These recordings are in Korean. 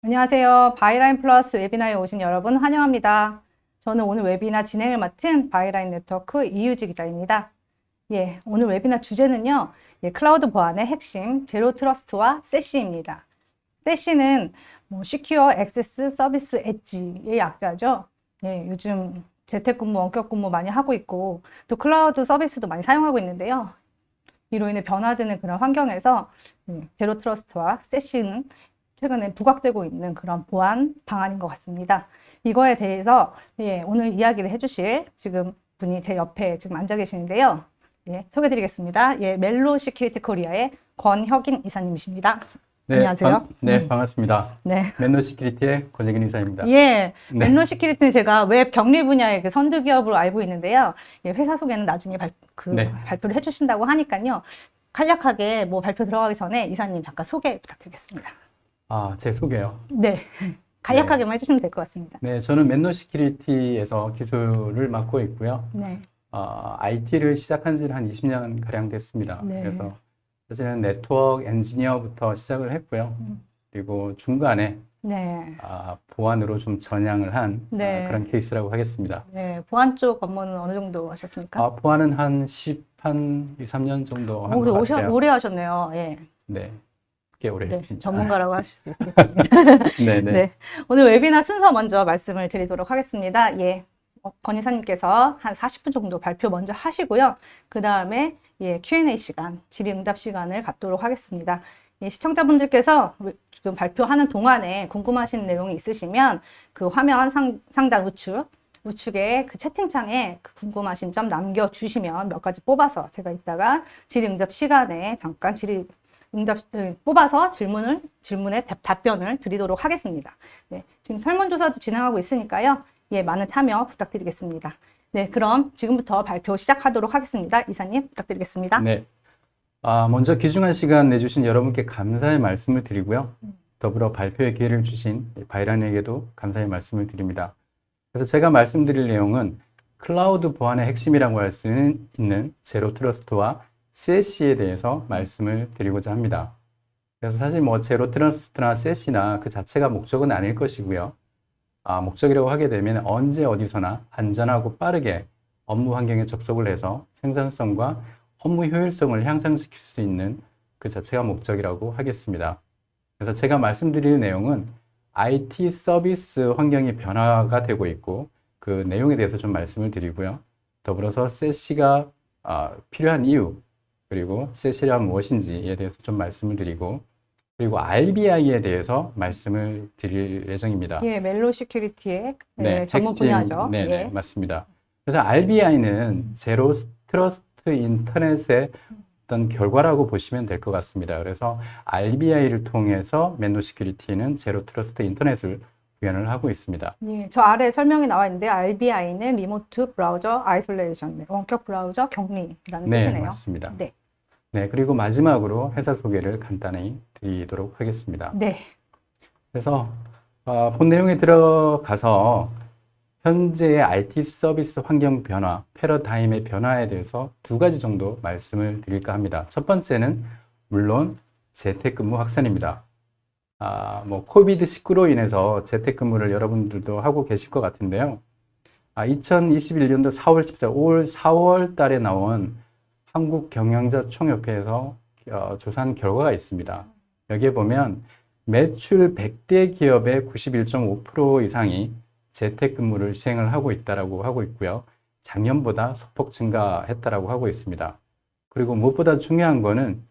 안녕하세요. 바이라인 플러스 웨비나에 오신 여러분 환영합니다. 저는 오늘 웨비나 진행을 맡은 바이라인 네트워크 이유지 기자입니다. 오늘 웨비나 주제는요, 클라우드 보안의 핵심, 제로 트러스트와 세시입니다. 세시는 시큐어 액세스 서비스 엣지의 약자죠. 요즘 재택근무, 원격근무 많이 하고 있고, 또 클라우드 서비스도 많이 사용하고 있는데요. 이로 인해 변화되는 그런 환경에서 제로 트러스트와 세시는 최근에 부각되고 있는 그런 보안 방안인 것 같습니다. 이거에 대해서 오늘 이야기를 해주실 지금 분이 제 옆에 지금 앉아 계시는데요. 소개드리겠습니다. 멜로 시큐리티 코리아의 권혁인 이사님이십니다. 네, 안녕하세요. 반갑습니다. 네. 멜로 시큐리티의 권혁인 이사입니다. 멜로 시큐리티는 제가 웹 격리 분야의 그 선두 기업으로 알고 있는데요. 회사 소개는 나중에 발표를 해주신다고 하니까요. 간략하게 발표 들어가기 전에 이사님 잠깐 소개 부탁드리겠습니다. 제 소개요. 네. 간략하게만 해주시면 될 것 같습니다. 네, 저는 멜로 시큐리티에서 기술을 맡고 있고요. 네. IT를 시작한 지는 한 20년 가량 됐습니다. 네. 그래서 사실은 네트워크 엔지니어부터 시작을 했고요. 그리고 중간에 보안으로 좀 전향을 한 그런 케이스라고 하겠습니다. 네, 보안 쪽 업무는 어느 정도 하셨습니까? 보안은 한 2, 3년 정도 한 것 같아요. 오래 하셨네요. 네. 꽤 오래 했습니다. 전문가라고 하실 수 있겠습니다. 네. 오늘 웨비나 순서 먼저 말씀을 드리도록 하겠습니다. 권 이사님께서 한 40분 정도 발표 먼저 하시고요. 그 다음에 Q&A 시간, 질의응답 시간을 갖도록 하겠습니다. 시청자분들께서 지금 발표하는 동안에 궁금하신 내용이 있으시면 그 화면 상단 우측에 그 채팅창에 그 궁금하신 점 남겨주시면 몇 가지 뽑아서 제가 이따가 질의응답 시간에 잠깐 뽑아서 질문에 답변을 드리도록 하겠습니다. 네, 지금 설문조사도 진행하고 있으니까요. 많은 참여 부탁드리겠습니다. 네, 그럼 지금부터 발표 시작하도록 하겠습니다. 이사님 부탁드리겠습니다. 네. 먼저 귀중한 시간 내주신 여러분께 감사의 말씀을 드리고요. 더불어 발표의 기회를 주신 바이란에게도 감사의 말씀을 드립니다. 그래서 제가 말씀드릴 내용은 클라우드 보안의 핵심이라고 할 수 있는 제로 트러스트와 세시에 대해서 말씀을 드리고자 합니다. 그래서 사실 제로 트러스트나 세시나 그 자체가 목적은 아닐 것이고요. 목적이라고 하게 되면 언제 어디서나 안전하고 빠르게 업무 환경에 접속을 해서 생산성과 업무 효율성을 향상시킬 수 있는 그 자체가 목적이라고 하겠습니다. 그래서 제가 말씀드릴 내용은 IT 서비스 환경이 변화가 되고 있고 그 내용에 대해서 좀 말씀을 드리고요. 더불어서 세시가 필요한 이유, 그리고 세시란 무엇인지에 대해서 좀 말씀을 드리고, 그리고 RBI에 대해서 말씀을 드릴 예정입니다. 멜로 시큐리티의 전문 분야죠. 네, 맞습니다. 그래서 RBI는 제로 트러스트 인터넷의 어떤 결과라고 보시면 될 것 같습니다. 그래서 RBI를 통해서 멜로 시큐리티는 제로 트러스트 인터넷을 구현을 하고 있습니다. 저 아래 설명이 나와 있는데 RBI는 리모트 브라우저 아이솔레이션, 원격 브라우저 격리라는 뜻이네요. 맞습니다. 네, 그리고 마지막으로 회사 소개를 간단히 드리도록 하겠습니다. 네. 그래서 본 내용에 들어가서 현재의 IT 서비스 환경 변화, 패러다임의 변화에 대해서 두 가지 정도 말씀을 드릴까 합니다. 첫 번째는 물론 재택근무 확산입니다. 코비드-19로 인해서 재택근무를 여러분들도 하고 계실 것 같은데요. 2021년도 4월 14일, 올 4월 달에 나온 한국경영자총협회에서 조사한 결과가 있습니다. 여기에 보면 매출 100대 기업의 91.5% 이상이 재택근무를 시행을 하고 있다고 하고 있고요. 작년보다 소폭 증가했다고 하고 있습니다. 그리고 무엇보다 중요한 거는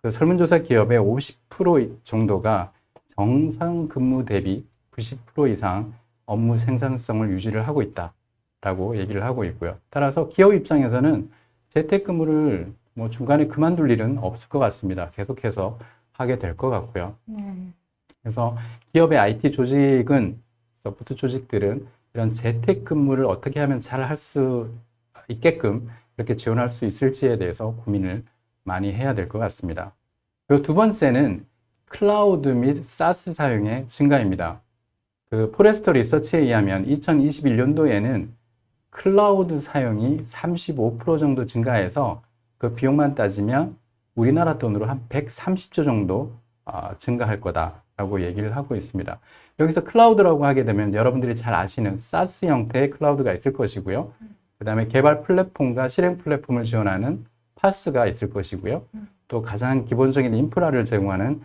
그 설문조사 기업의 50% 정도가 정상 근무 대비 90% 이상 업무 생산성을 유지를 하고 있다라고 얘기를 하고 있고요. 따라서 기업 입장에서는 재택근무를 중간에 그만둘 일은 없을 것 같습니다. 계속해서 하게 될 것 같고요. 그래서 기업의 IT 조직은, 소프트 조직들은 이런 재택근무를 어떻게 하면 잘 할 수 있게끔 이렇게 지원할 수 있을지에 대해서 고민을 많이 해야 될 것 같습니다. 그리고 두 번째는 클라우드 및 사스 사용의 증가입니다. 그 포레스터 리서치에 의하면 2021년도에는 클라우드 사용이 35% 정도 증가해서 그 비용만 따지면 우리나라 돈으로 한 130조 정도 증가할 거다라고 얘기를 하고 있습니다. 여기서 클라우드라고 하게 되면 여러분들이 잘 아시는 사스 형태의 클라우드가 있을 것이고요. 그 다음에 개발 플랫폼과 실행 플랫폼을 지원하는 파스가 있을 것이고요. 또 가장 기본적인 인프라를 제공하는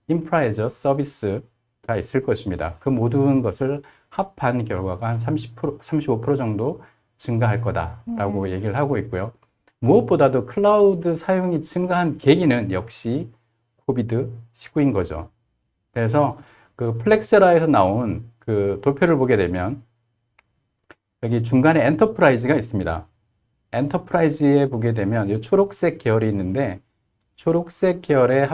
인프라 애저 서비스가 있을 것입니다. 그 모든 것을 합한 결과가 한 30%, 35% 정도 증가할 거다라고 얘기를 하고 있고요. 무엇보다도 클라우드 사용이 증가한 계기는 역시 코비드-19인 거죠. 그래서 그 플렉세라에서 나온 그 도표를 보게 되면 여기 중간에 엔터프라이즈가 있습니다. 엔터프라이즈에 보게 되면 이 초록색 계열이 있는데 초록색 계열에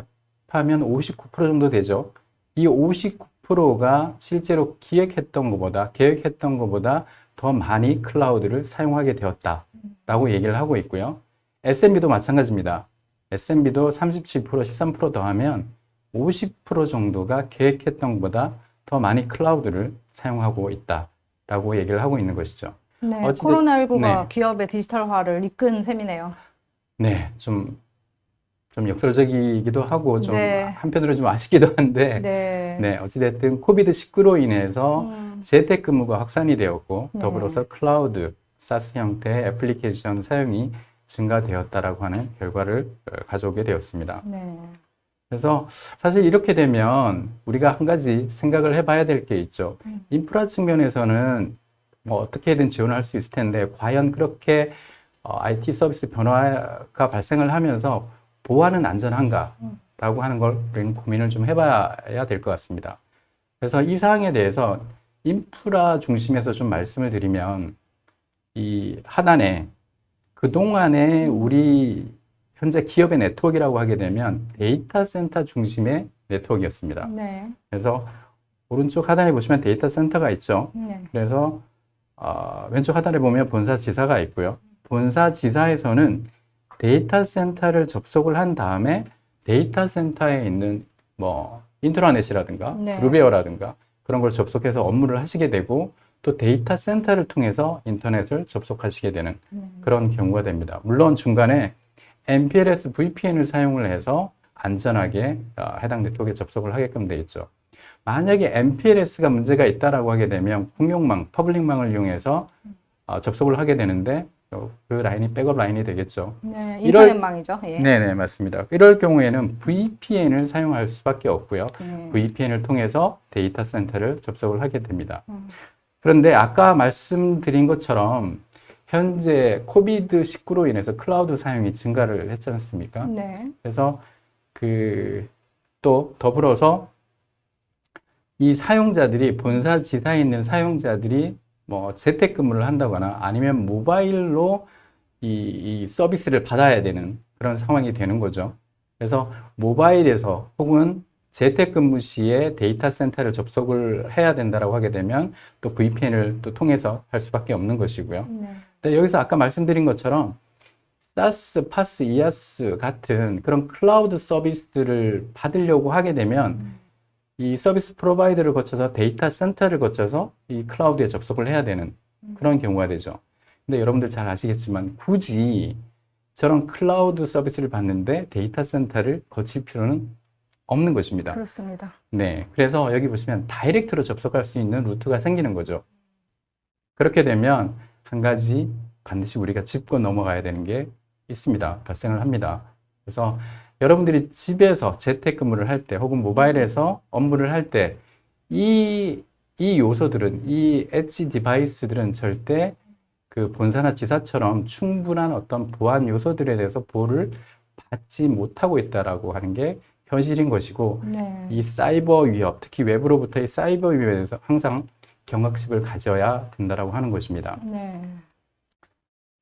합하면 59% 정도 되죠. 이 59%가 실제로 계획했던 것보다 더 많이 클라우드를 사용하게 되었다라고 얘기를 하고 있고요. SMB도 마찬가지입니다. SMB도 37%, 13% 더하면 50% 정도가 계획했던 것보다 더 많이 클라우드를 사용하고 있다라고 얘기를 하고 있는 것이죠. 네, 어찌됐- 코로나19가 네. 기업의 디지털화를 이끈 셈이네요. 네, 좀 역설적이기도 하고 좀 네. 한편으로 좀 아쉽기도 한데 네. 네, 어찌됐든 코비드-19로 인해서 재택근무가 확산이 되었고 네. 더불어서 클라우드, 사스 형태의 애플리케이션 사용이 증가되었다라고 하는 결과를 가져오게 되었습니다. 네. 그래서 사실 이렇게 되면 우리가 한 가지 생각을 해봐야 될 게 있죠. 인프라 측면에서는 뭐 어떻게든 지원할 수 있을 텐데 과연 그렇게 IT 서비스 변화가 발생을 하면서 보안은 안전한가라고 하는 걸 우리는 고민을 좀 해봐야 될 것 같습니다. 그래서 이 사항에 대해서 인프라 중심에서 좀 말씀을 드리면 이 하단에 그동안에 우리 현재 기업의 네트워크라고 하게 되면 데이터 센터 중심의 네트워크였습니다. 네. 그래서 오른쪽 하단에 보시면 데이터 센터가 있죠. 네. 그래서 왼쪽 하단에 보면 본사 지사가 있고요. 본사 지사에서는 데이터 센터를 접속을 한 다음에 데이터 센터에 있는 뭐 인트라넷이라든가 네. 블루베어라든가 그런 걸 접속해서 업무를 하시게 되고 또 데이터 센터를 통해서 인터넷을 접속하시게 되는 그런 경우가 됩니다. 물론 중간에 MPLS VPN을 사용을 해서 안전하게 해당 네트워크에 접속을 하게끔 되어 있죠. 만약에 MPLS가 문제가 있다라고 하게 되면 공용망, 퍼블릭망을 이용해서 접속을 하게 되는데 그 라인이 백업 라인이 되겠죠. 네. 이럴- 인터넷망이죠. 예. 네네, 맞습니다. 이럴 경우에는 VPN을 사용할 수밖에 없고요. 네. VPN을 통해서 데이터 센터를 접속을 하게 됩니다. 그런데 아까 말씀드린 것처럼 현재 코비드-19로 인해서 클라우드 사용이 증가를 했지 않습니까? 네. 그래서 또 더불어서 이 사용자들이 본사 지사에 있는 사용자들이 뭐 재택근무를 한다거나 아니면 모바일로 이 서비스를 받아야 되는 그런 상황이 되는 거죠. 그래서 모바일에서 혹은 재택근무 시에 데이터 센터를 접속을 해야 된다라고 하게 되면 또 VPN을 또 통해서 할 수밖에 없는 것이고요. 네. 근데 여기서 아까 말씀드린 것처럼 사스, 파스, 이아스 같은 그런 클라우드 서비스를 받으려고 하게 되면 이 서비스 프로바이더를 거쳐서 데이터 센터를 거쳐서 이 클라우드에 접속을 해야 되는 그런 경우가 되죠. 근데 여러분들 잘 아시겠지만 굳이 저런 클라우드 서비스를 받는데 데이터 센터를 거칠 필요는 없는 것입니다. 그렇습니다. 네. 그래서 여기 보시면 다이렉트로 접속할 수 있는 루트가 생기는 거죠. 그렇게 되면 한 가지 반드시 우리가 짚고 넘어가야 되는 게 있습니다. 발생을 합니다. 그래서 여러분들이 집에서 재택근무를 할 때 혹은 모바일에서 업무를 할 때 이 요소들은 이 엣지 디바이스들은 절대 그 본사나 지사처럼 충분한 어떤 보안 요소들에 대해서 보호를 받지 못하고 있다라고 하는 게 현실인 것이고 네. 이 사이버 위협, 특히 외부로부터의 사이버 위협에 대해서 항상 경각심을 가져야 된다라고 하는 것입니다. 네.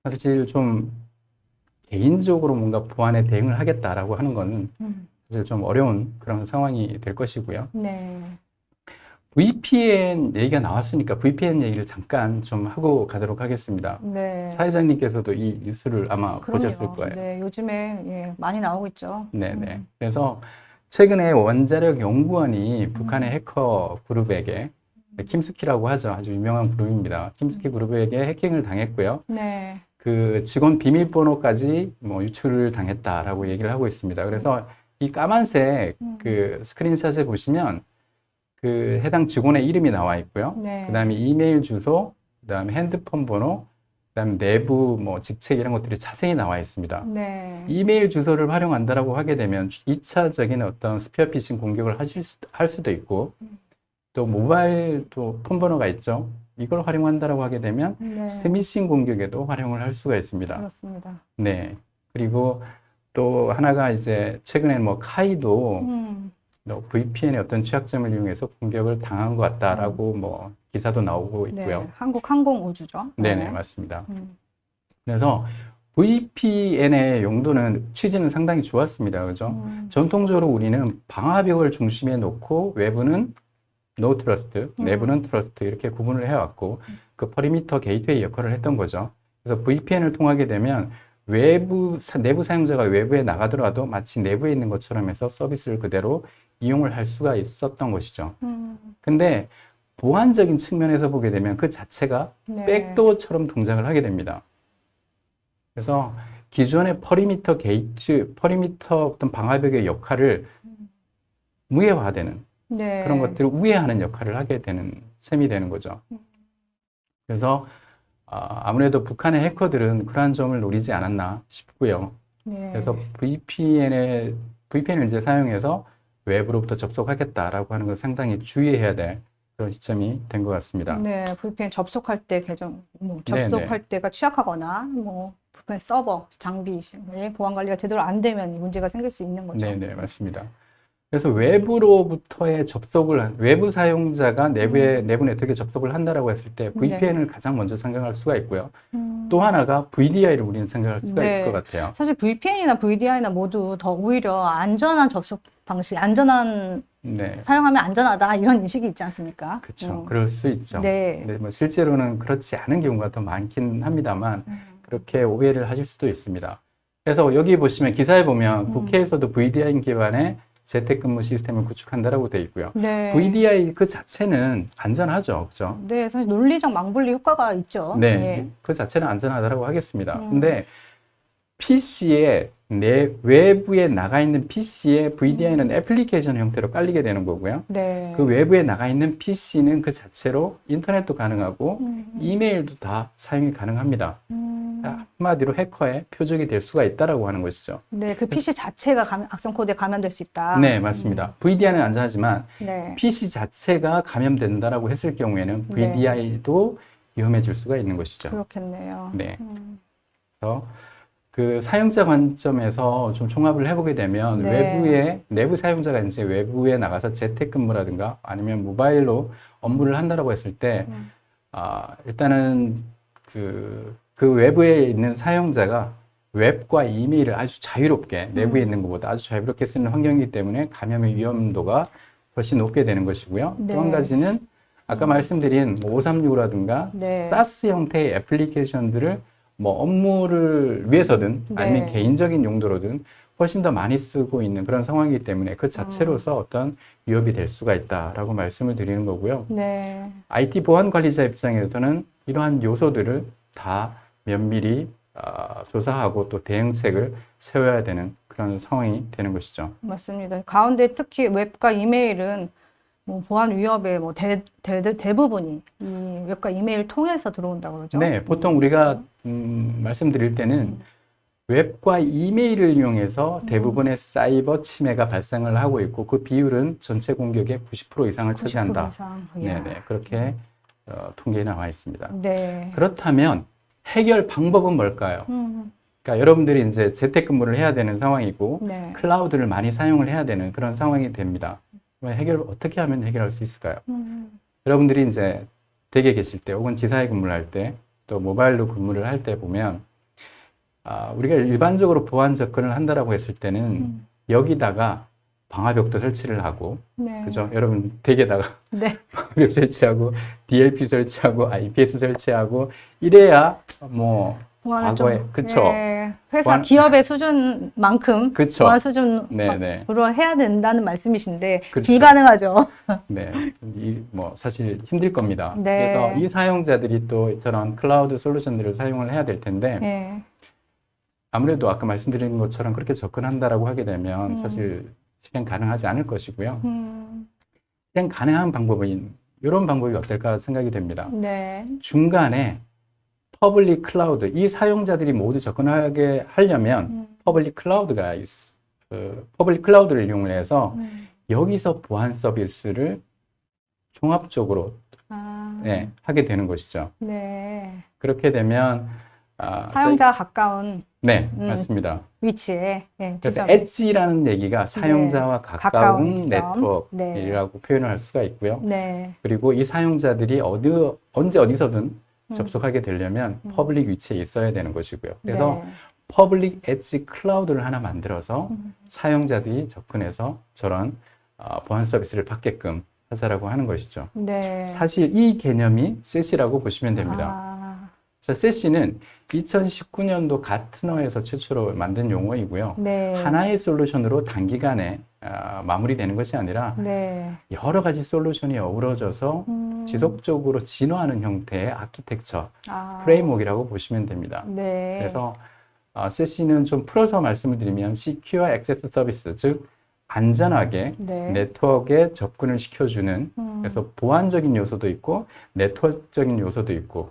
사실 좀 개인적으로 뭔가 보안에 대응을 하겠다라고 하는 거는 사실 좀 어려운 그런 상황이 될 것이고요. 네. VPN 얘기가 나왔으니까 VPN 얘기를 잠깐 좀 하고 가도록 하겠습니다. 네. 사회자님께서도 이 뉴스를 아마 보셨을 그럼요. 거예요. 네. 요즘에 예, 많이 나오고 있죠. 네네. 그래서 최근에 원자력 연구원이 북한의 해커 그룹에게 킴스키라고 하죠. 아주 유명한 그룹입니다. 킴스키 그룹에게 해킹을 당했고요. 네. 그 직원 비밀번호까지 뭐 유출을 당했다라고 얘기를 하고 있습니다. 그래서 이 까만색 그 스크린샷에 보시면 그 해당 직원의 이름이 나와 있고요. 네. 그다음에 이메일 주소, 그다음에 핸드폰 번호, 그다음에 내부 뭐 직책 이런 것들이 자세히 나와 있습니다. 네. 이메일 주소를 활용한다라고 하게 되면 2차적인 어떤 스피어 피싱 공격을 할 수도 있고 또 모바일 또 폰 번호가 있죠. 이걸 활용한다라고 하게 되면 네. 스미싱 공격에도 활용을 할 수가 있습니다. 그렇습니다. 네. 그리고 또 하나가 이제 최근에 뭐 카이도 VPN의 어떤 취약점을 이용해서 공격을 당한 것 같다라고 뭐 기사도 나오고 있고요. 네. 한국항공우주죠. 네네, 맞습니다. 음. 그래서 VPN의 용도는 취지는 상당히 좋았습니다. 그죠? 전통적으로 우리는 방화벽을 중심에 놓고 외부는 No Trust, 내부는 Trust 이렇게 구분을 해왔고 그 퍼리미터 게이트웨이 역할을 했던 거죠. 그래서 VPN을 통하게 되면 내부 사용자가 외부에 나가더라도 마치 내부에 있는 것처럼 해서 서비스를 그대로 이용을 할 수가 있었던 것이죠. 근데 보안적인 측면에서 보게 되면 그 자체가 네. 백도어처럼 동작을 하게 됩니다. 그래서 기존의 퍼리미터 게이트, 퍼리미터 어떤 방화벽의 역할을 무해화되는 네. 그런 것들을 우회하는 역할을 하게 되는 셈이 되는 거죠. 그래서 아무래도 북한의 해커들은 그러한 점을 노리지 않았나 싶고요. 네. 그래서 VPN을 이제 사용해서 외부로부터 접속하겠다라고 하는 걸 상당히 주의해야 될 그런 시점이 된 것 같습니다. 네, VPN 접속할 때 계정, 뭐 네, 접속할 때가 취약하거나, 뭐 VPN 서버 장비의 보안 관리가 제대로 안 되면 문제가 생길 수 있는 거죠. 네, 맞습니다. 그래서 외부로부터의 외부 사용자가 내부 네트워크에 접속을 한다라고 했을 때 VPN을 가장 먼저 생각할 수가 있고요. 또 하나가 VDI를 우리는 생각할 수가 네. 있을 것 같아요. 사실 VPN이나 VDI나 모두 더 오히려 안전한 접속 방식, 안전한 네, 사용하면 안전하다 이런 인식이 있지 않습니까? 그렇죠. 그럴 수 있죠. 네. 근데 뭐 실제로는 그렇지 않은 경우가 더 많긴 합니다만 그렇게 오해를 하실 수도 있습니다. 그래서 여기 보시면 기사에 보면 국회에서도 VDI 기반의 재택근무 시스템을 구축한다라고 되어 있고요. 네. VDI 그 자체는 안전하죠, 그렇죠? 네, 사실 논리적 망분리 효과가 있죠. 네, 예. 그 자체는 안전하다라고 하겠습니다. 근데 PC에 외부에 나가 있는 PC에 VDI는 애플리케이션 형태로 깔리게 되는 거고요. 네. 그 외부에 나가 있는 PC는 그 자체로 인터넷도 가능하고 이메일도 다 사용이 가능합니다. 한마디로 해커의 표적이 될 수가 있다라고 하는 것이죠. 네, 그 PC 자체가 악성 코드에 감염될 수 있다. 네, 맞습니다. VDI는 안전하지만 네. PC 자체가 감염된다라고 했을 경우에는 네. VDI도 위험해질 수가 있는 것이죠. 그렇겠네요. 네. 그래서 그 사용자 관점에서 좀 총합을 해보게 되면 네. 내부 사용자가 이제 외부에 나가서 재택근무라든가 아니면 모바일로 업무를 한다라고 했을 때 일단은 그 외부에 있는 사용자가 웹과 이메일을 아주 자유롭게 내부에 있는 것보다 아주 자유롭게 쓰는 환경이기 때문에 감염의 위험도가 훨씬 높게 되는 것이고요. 네. 또 한 가지는 아까 말씀드린 뭐 536이라든가 네. SaaS 형태의 애플리케이션들을 뭐 업무를 위해서든 아니면 네. 개인적인 용도로든 훨씬 더 많이 쓰고 있는 그런 상황이기 때문에 그 자체로서 어떤 위협이 될 수가 있다라고 말씀을 드리는 거고요. 네. IT 보안 관리자 입장에서는 이러한 요소들을 다 면밀히 조사하고 또 대응책을 세워야 되는 그런 상황이 되는 것이죠. 맞습니다. 가운데 특히 웹과 이메일은 뭐 보안 위협의 뭐 대부분이 이 웹과 이메일 통해서 들어온다고 그러죠. 네, 보통 우리가 말씀드릴 때는 웹과 이메일을 이용해서 대부분의 사이버 침해가 발생을 하고 있고 그 비율은 전체 공격의 90% 이상을 차지한다. 90% 이상. 네네, 그렇게 통계에 나와 있습니다. 네. 그렇다면 해결 방법은 뭘까요? 그러니까 여러분들이 이제 재택근무를 해야 되는 상황이고 네. 클라우드를 많이 사용을 해야 되는 그런 상황이 됩니다. 어떻게 하면 해결할 수 있을까요? 여러분들이 이제 댁에 계실 때 혹은 지사에 근무를 할 때 또 모바일로 근무를 할 때 보면 우리가 일반적으로 보안 접근을 한다라고 했을 때는 여기다가 방화벽도 설치를 하고 네. 그죠? 여러분 댁에다가 네. 방화벽 설치하고 DLP 설치하고 IPS 설치하고 이래야 뭐 보안을 과거에, 좀, 그쵸. 예, 회사 보안- 기업의 수준만큼 그쵸. 보안 수준으로 네네. 해야 된다는 말씀이신데 그렇죠. 불가능하죠. 네. 뭐, 사실 힘들 겁니다. 네. 그래서 이 사용자들이 또 저런 클라우드 솔루션들을 사용을 해야 될 텐데, 예. 아무래도 아까 말씀드린 것처럼 그렇게 접근한다라고 하게 되면 사실 실행 가능하지 않을 것이고요. 실행 가능한 방법은 이런 방법이 어떨까 생각이 됩니다. 네. 중간에 퍼블릭 클라우드, 이 사용자들이 모두 접근하게 하려면 퍼블릭 클라우드가 퍼블릭 클라우드를 이용을 해서 여기서 보안 서비스를 종합적으로 아, 네, 하게 되는 것이죠. 네. 그렇게 되면 사용자가 가까운 네, 맞습니다. 위치에, 예, 그래서 지점에. 엣지라는 얘기가 사용자와 가까운 가까운 지점. 네트워크이라고 표현을 할 수가 있고요. 네. 그리고 이 사용자들이 언제 어디서든 접속하게 되려면 퍼블릭 위치에 있어야 되는 것이고요. 그래서 네. 퍼블릭 엣지 클라우드를 하나 만들어서 사용자들이 접근해서 저런 보안 서비스를 받게끔 하자라고 하는 것이죠. 네. 사실 이 개념이 세시라고 보시면 됩니다. 아, 그래서 세시는 2019년도 가트너에서 최초로 만든 용어이고요. 네. 하나의 솔루션으로 단기간에 마무리되는 것이 아니라 네. 여러 가지 솔루션이 어우러져서 지속적으로 진화하는 형태의 아키텍처, 아, 프레임워크라고 보시면 됩니다. 네. 그래서 세시는 좀 풀어서 말씀을 드리면 Secure Access Service, 즉 안전하게 네. 네트워크에 접근을 시켜주는, 그래서 보안적인 요소도 있고 네트워크적인 요소도 있고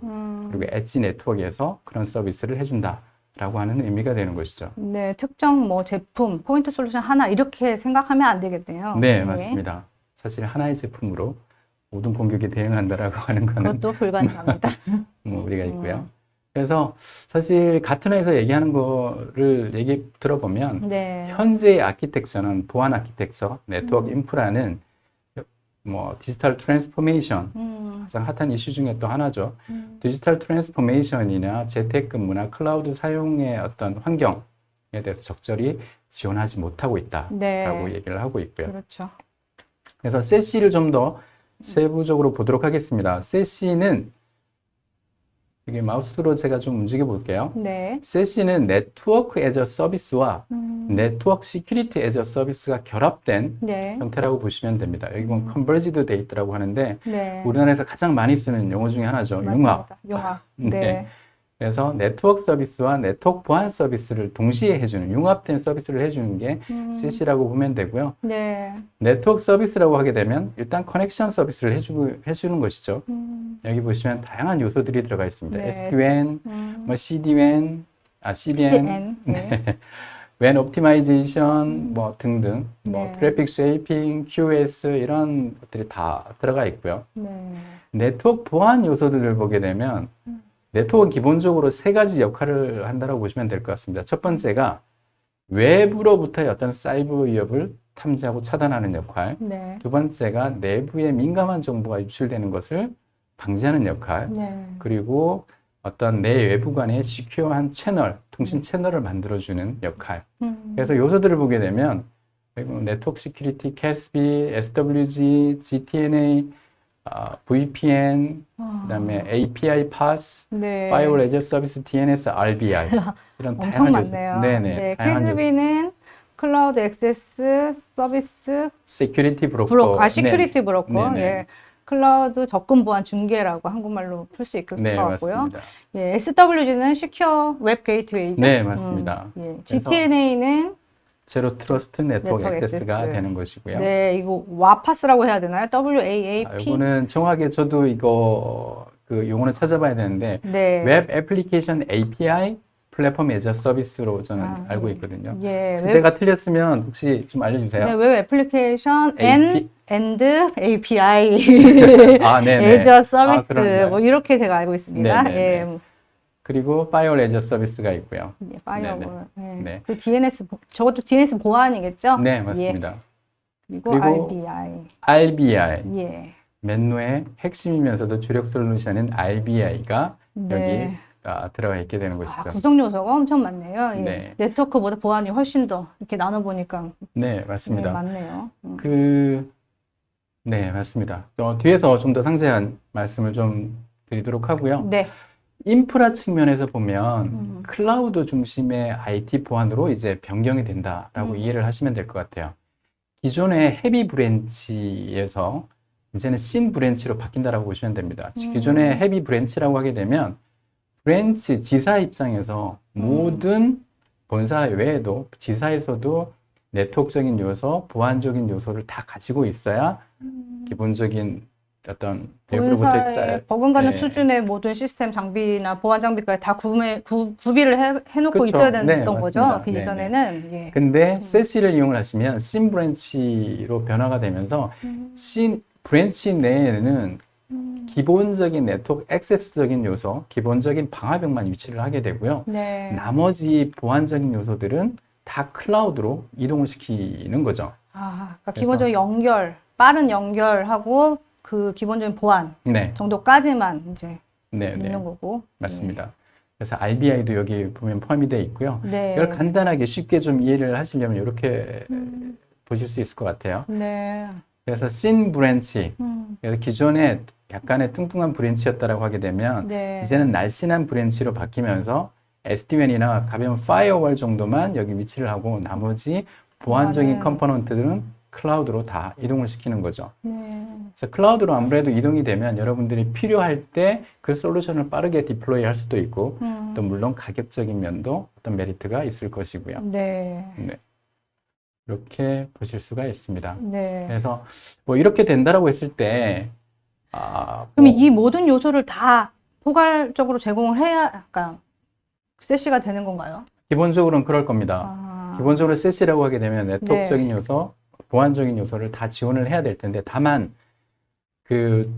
그리고 엣지 네트워크에서 그런 서비스를 해준다라고 하는 의미가 되는 것이죠. 네, 특정 뭐 제품, 포인트 솔루션 하나 이렇게 생각하면 안 되겠네요. 네, 맞습니다. 사실 하나의 제품으로 모든 공격에 대응한다라고 하는 거는 그것도 불가능합니다. 뭐 우리가 있고요. 그래서 사실 가트너에서 얘기하는 거를 얘기 들어보면 네. 현재의 아키텍처는 보안 아키텍처, 네트워크 인프라는 뭐 디지털 트랜스포메이션 가장 핫한 이슈 중에 또 하나죠. 디지털 트랜스포메이션이나 재택근무나 클라우드 사용의 어떤 환경에 대해서 적절히 지원하지 못하고 있다라고 네. 얘기를 하고 있고요. 그렇죠. 그래서 세시를 좀 더 세부적으로 보도록 하겠습니다. 세시는 여기 마우스로 제가 좀 움직여 볼게요. 네. 세시는 네트워크 애저 서비스와 네트워크 시큐리티 애저 서비스가 결합된 네. 형태라고 보시면 됩니다. 여기 보면 컨버지드 데이터라고 하는데 네. 우리나라에서 가장 많이 쓰는 용어 중에 하나죠. 융합. 맞습니다. 융합. 네. 네. 그래서 네트워크 서비스와 네트워크 보안 서비스를 동시에 해주는 융합된 서비스를 해주는 게 세시라고 보면 되고요. 네. 네트워크 서비스라고 하게 되면 일단 커넥션 서비스를 해주는 것이죠. 여기 보시면 다양한 요소들이 들어가 있습니다. 네. SDWAN, 뭐 CDWAN, CDN, 네. WAN 옵티마이제이션 뭐 등등, 뭐 네. 트래픽 쉐이핑, QoS 이런 것들이 다 들어가 있고요. 네. 네트워크 보안 요소들을 보게 되면 네트워크는 기본적으로 세 가지 역할을 한다고 보시면 될 것 같습니다. 첫 번째가 외부로부터의 어떤 사이버 위협을 탐지하고 차단하는 역할. 네. 두 번째가 내부에 민감한 정보가 유출되는 것을 방지하는 역할. 네. 그리고 어떤 내 외부 간의 시큐어한 채널, 통신 채널을 만들어주는 역할. 그래서 요소들을 보게 되면 네트워크 시큐리티, CASB, SWG, GTNA, VPN, 그다음에 API pass, 네. Firewall as a Service, DNS, RBI 이런 엄청 다양한 많네요. 요소. 네네. 네. 다양한 요소. KSB는 클라우드 액세스 서비스 시큐리티 브로커. 시큐리티 브로커. 네네. 예. 클라우드 접근 보안 중개라고 한국말로 풀 수 있을 것 네, 같고요. 맞습니다. 예, SWG는 시큐어 웹 게이트웨이죠. 네, 맞습니다. 예. 그래서 GTNA는 제로 트러스트 네트워크 네트워크 액세스가 액세스. 되는 것이고요. 네, 이거 와파스라고 해야 되나요? WAAP. 이거는 정확하게 저도 이거 그 용어를 찾아봐야 되는데 네. 웹 애플리케이션 API 플랫폼 애저 서비스로 저는 아, 알고 있거든요. 예, 제가 틀렸으면 혹시 좀 알려주세요. 네, 웹 애플리케이션 AP. and API 아, 네네. 애저 서비스 그런가요? 뭐 이렇게 제가 알고 있습니다. 네네네. 예, 그리고 파이어월 애저 서비스가 있고요. 예, 파이어볼. 예. 네. 그 DNS 저것도 DNS 보안이겠죠? 네, 예. 맞습니다. 그리고 그리고 RBI. RBI. 예. 맨노의 핵심이면서도 주력 솔루션인 RBI가 네. 여기 들어가 있게 되는 것이죠. 구성 요소가 엄청 많네요. 예. 네. 네트워크보다 보안이 훨씬 더 이렇게 나눠 보니까 네, 맞습니다. 많네요. 네, 맞습니다. 뒤에서 좀 더 상세한 말씀을 좀 드리도록 하고요. 네. 인프라 측면에서 보면 클라우드 중심의 IT 보안으로 이제 변경이 된다라고 이해를 하시면 될 것 같아요. 기존의 헤비 브랜치에서 이제는 씬 브랜치로 바뀐다라고 보시면 됩니다. 기존의 헤비 브랜치라고 하게 되면 브랜치 지사 입장에서 모든 본사 외에도 지사에서도 네트워크적인 요소, 보안적인 요소를 다 가지고 있어야 기본적인 어떤 내부로부터 본사에 버금가는 네. 수준의 모든 시스템 장비나 보안 장비까지 다 구비를 해놓고 그렇죠. 있어야 됐던 네, 거죠. 맞습니다. 그 네, 이전에는. 예. 근데 세시를 이용을 하시면 씬 브랜치로 변화가 되면서 씬 브랜치 내에는 기본적인 네트워크 액세스적인 요소, 기본적인 방화벽만 위치를 하게 되고요. 네. 나머지 보안적인 요소들은 다 클라우드로 이동을 시키는 거죠. 그러니까 그래서- 기본적인 연결, 빠른 연결하고 그 기본적인 보안 네, 정도까지만 이제 네, 네, 있는 거고. 맞습니다. 그래서 RBI도 여기 보면 포함이 되어 있고요. 네. 이걸 간단하게 쉽게 좀 이해를 하시려면 이렇게 보실 수 있을 것 같아요. 네. 그래서 씬 브랜치, 음. 그래서 기존에 약간의 뚱뚱한 브랜치였다라고 하게 되면 네. 이제는 날씬한 브랜치로 바뀌면서 SD-WAN이나 가벼운 파이어월 정도만 여기 위치를 하고 나머지 보안적인 보안은- 컴포넌트들은 클라우드로 다 이동을 시키는 거죠. 네. 그래서 클라우드로 아무래도 이동이 되면 여러분들이 필요할 때 그 솔루션을 빠르게 디플로이 할 수도 있고 또 물론 가격적인 면도 어떤 메리트가 있을 것이고요. 네. 네. 이렇게 보실 수가 있습니다. 네. 그래서 뭐 이렇게 된다라고 했을 때 그럼 이 모든 요소를 다 포괄적으로 제공을 해야 약간 세시가 되는 건가요? 기본적으로는 그럴 겁니다. 아, 기본적으로 세시라고 하게 되면 네트워크적인 요소, 보안적인 요소를 다 지원을 해야 될 텐데 다만 그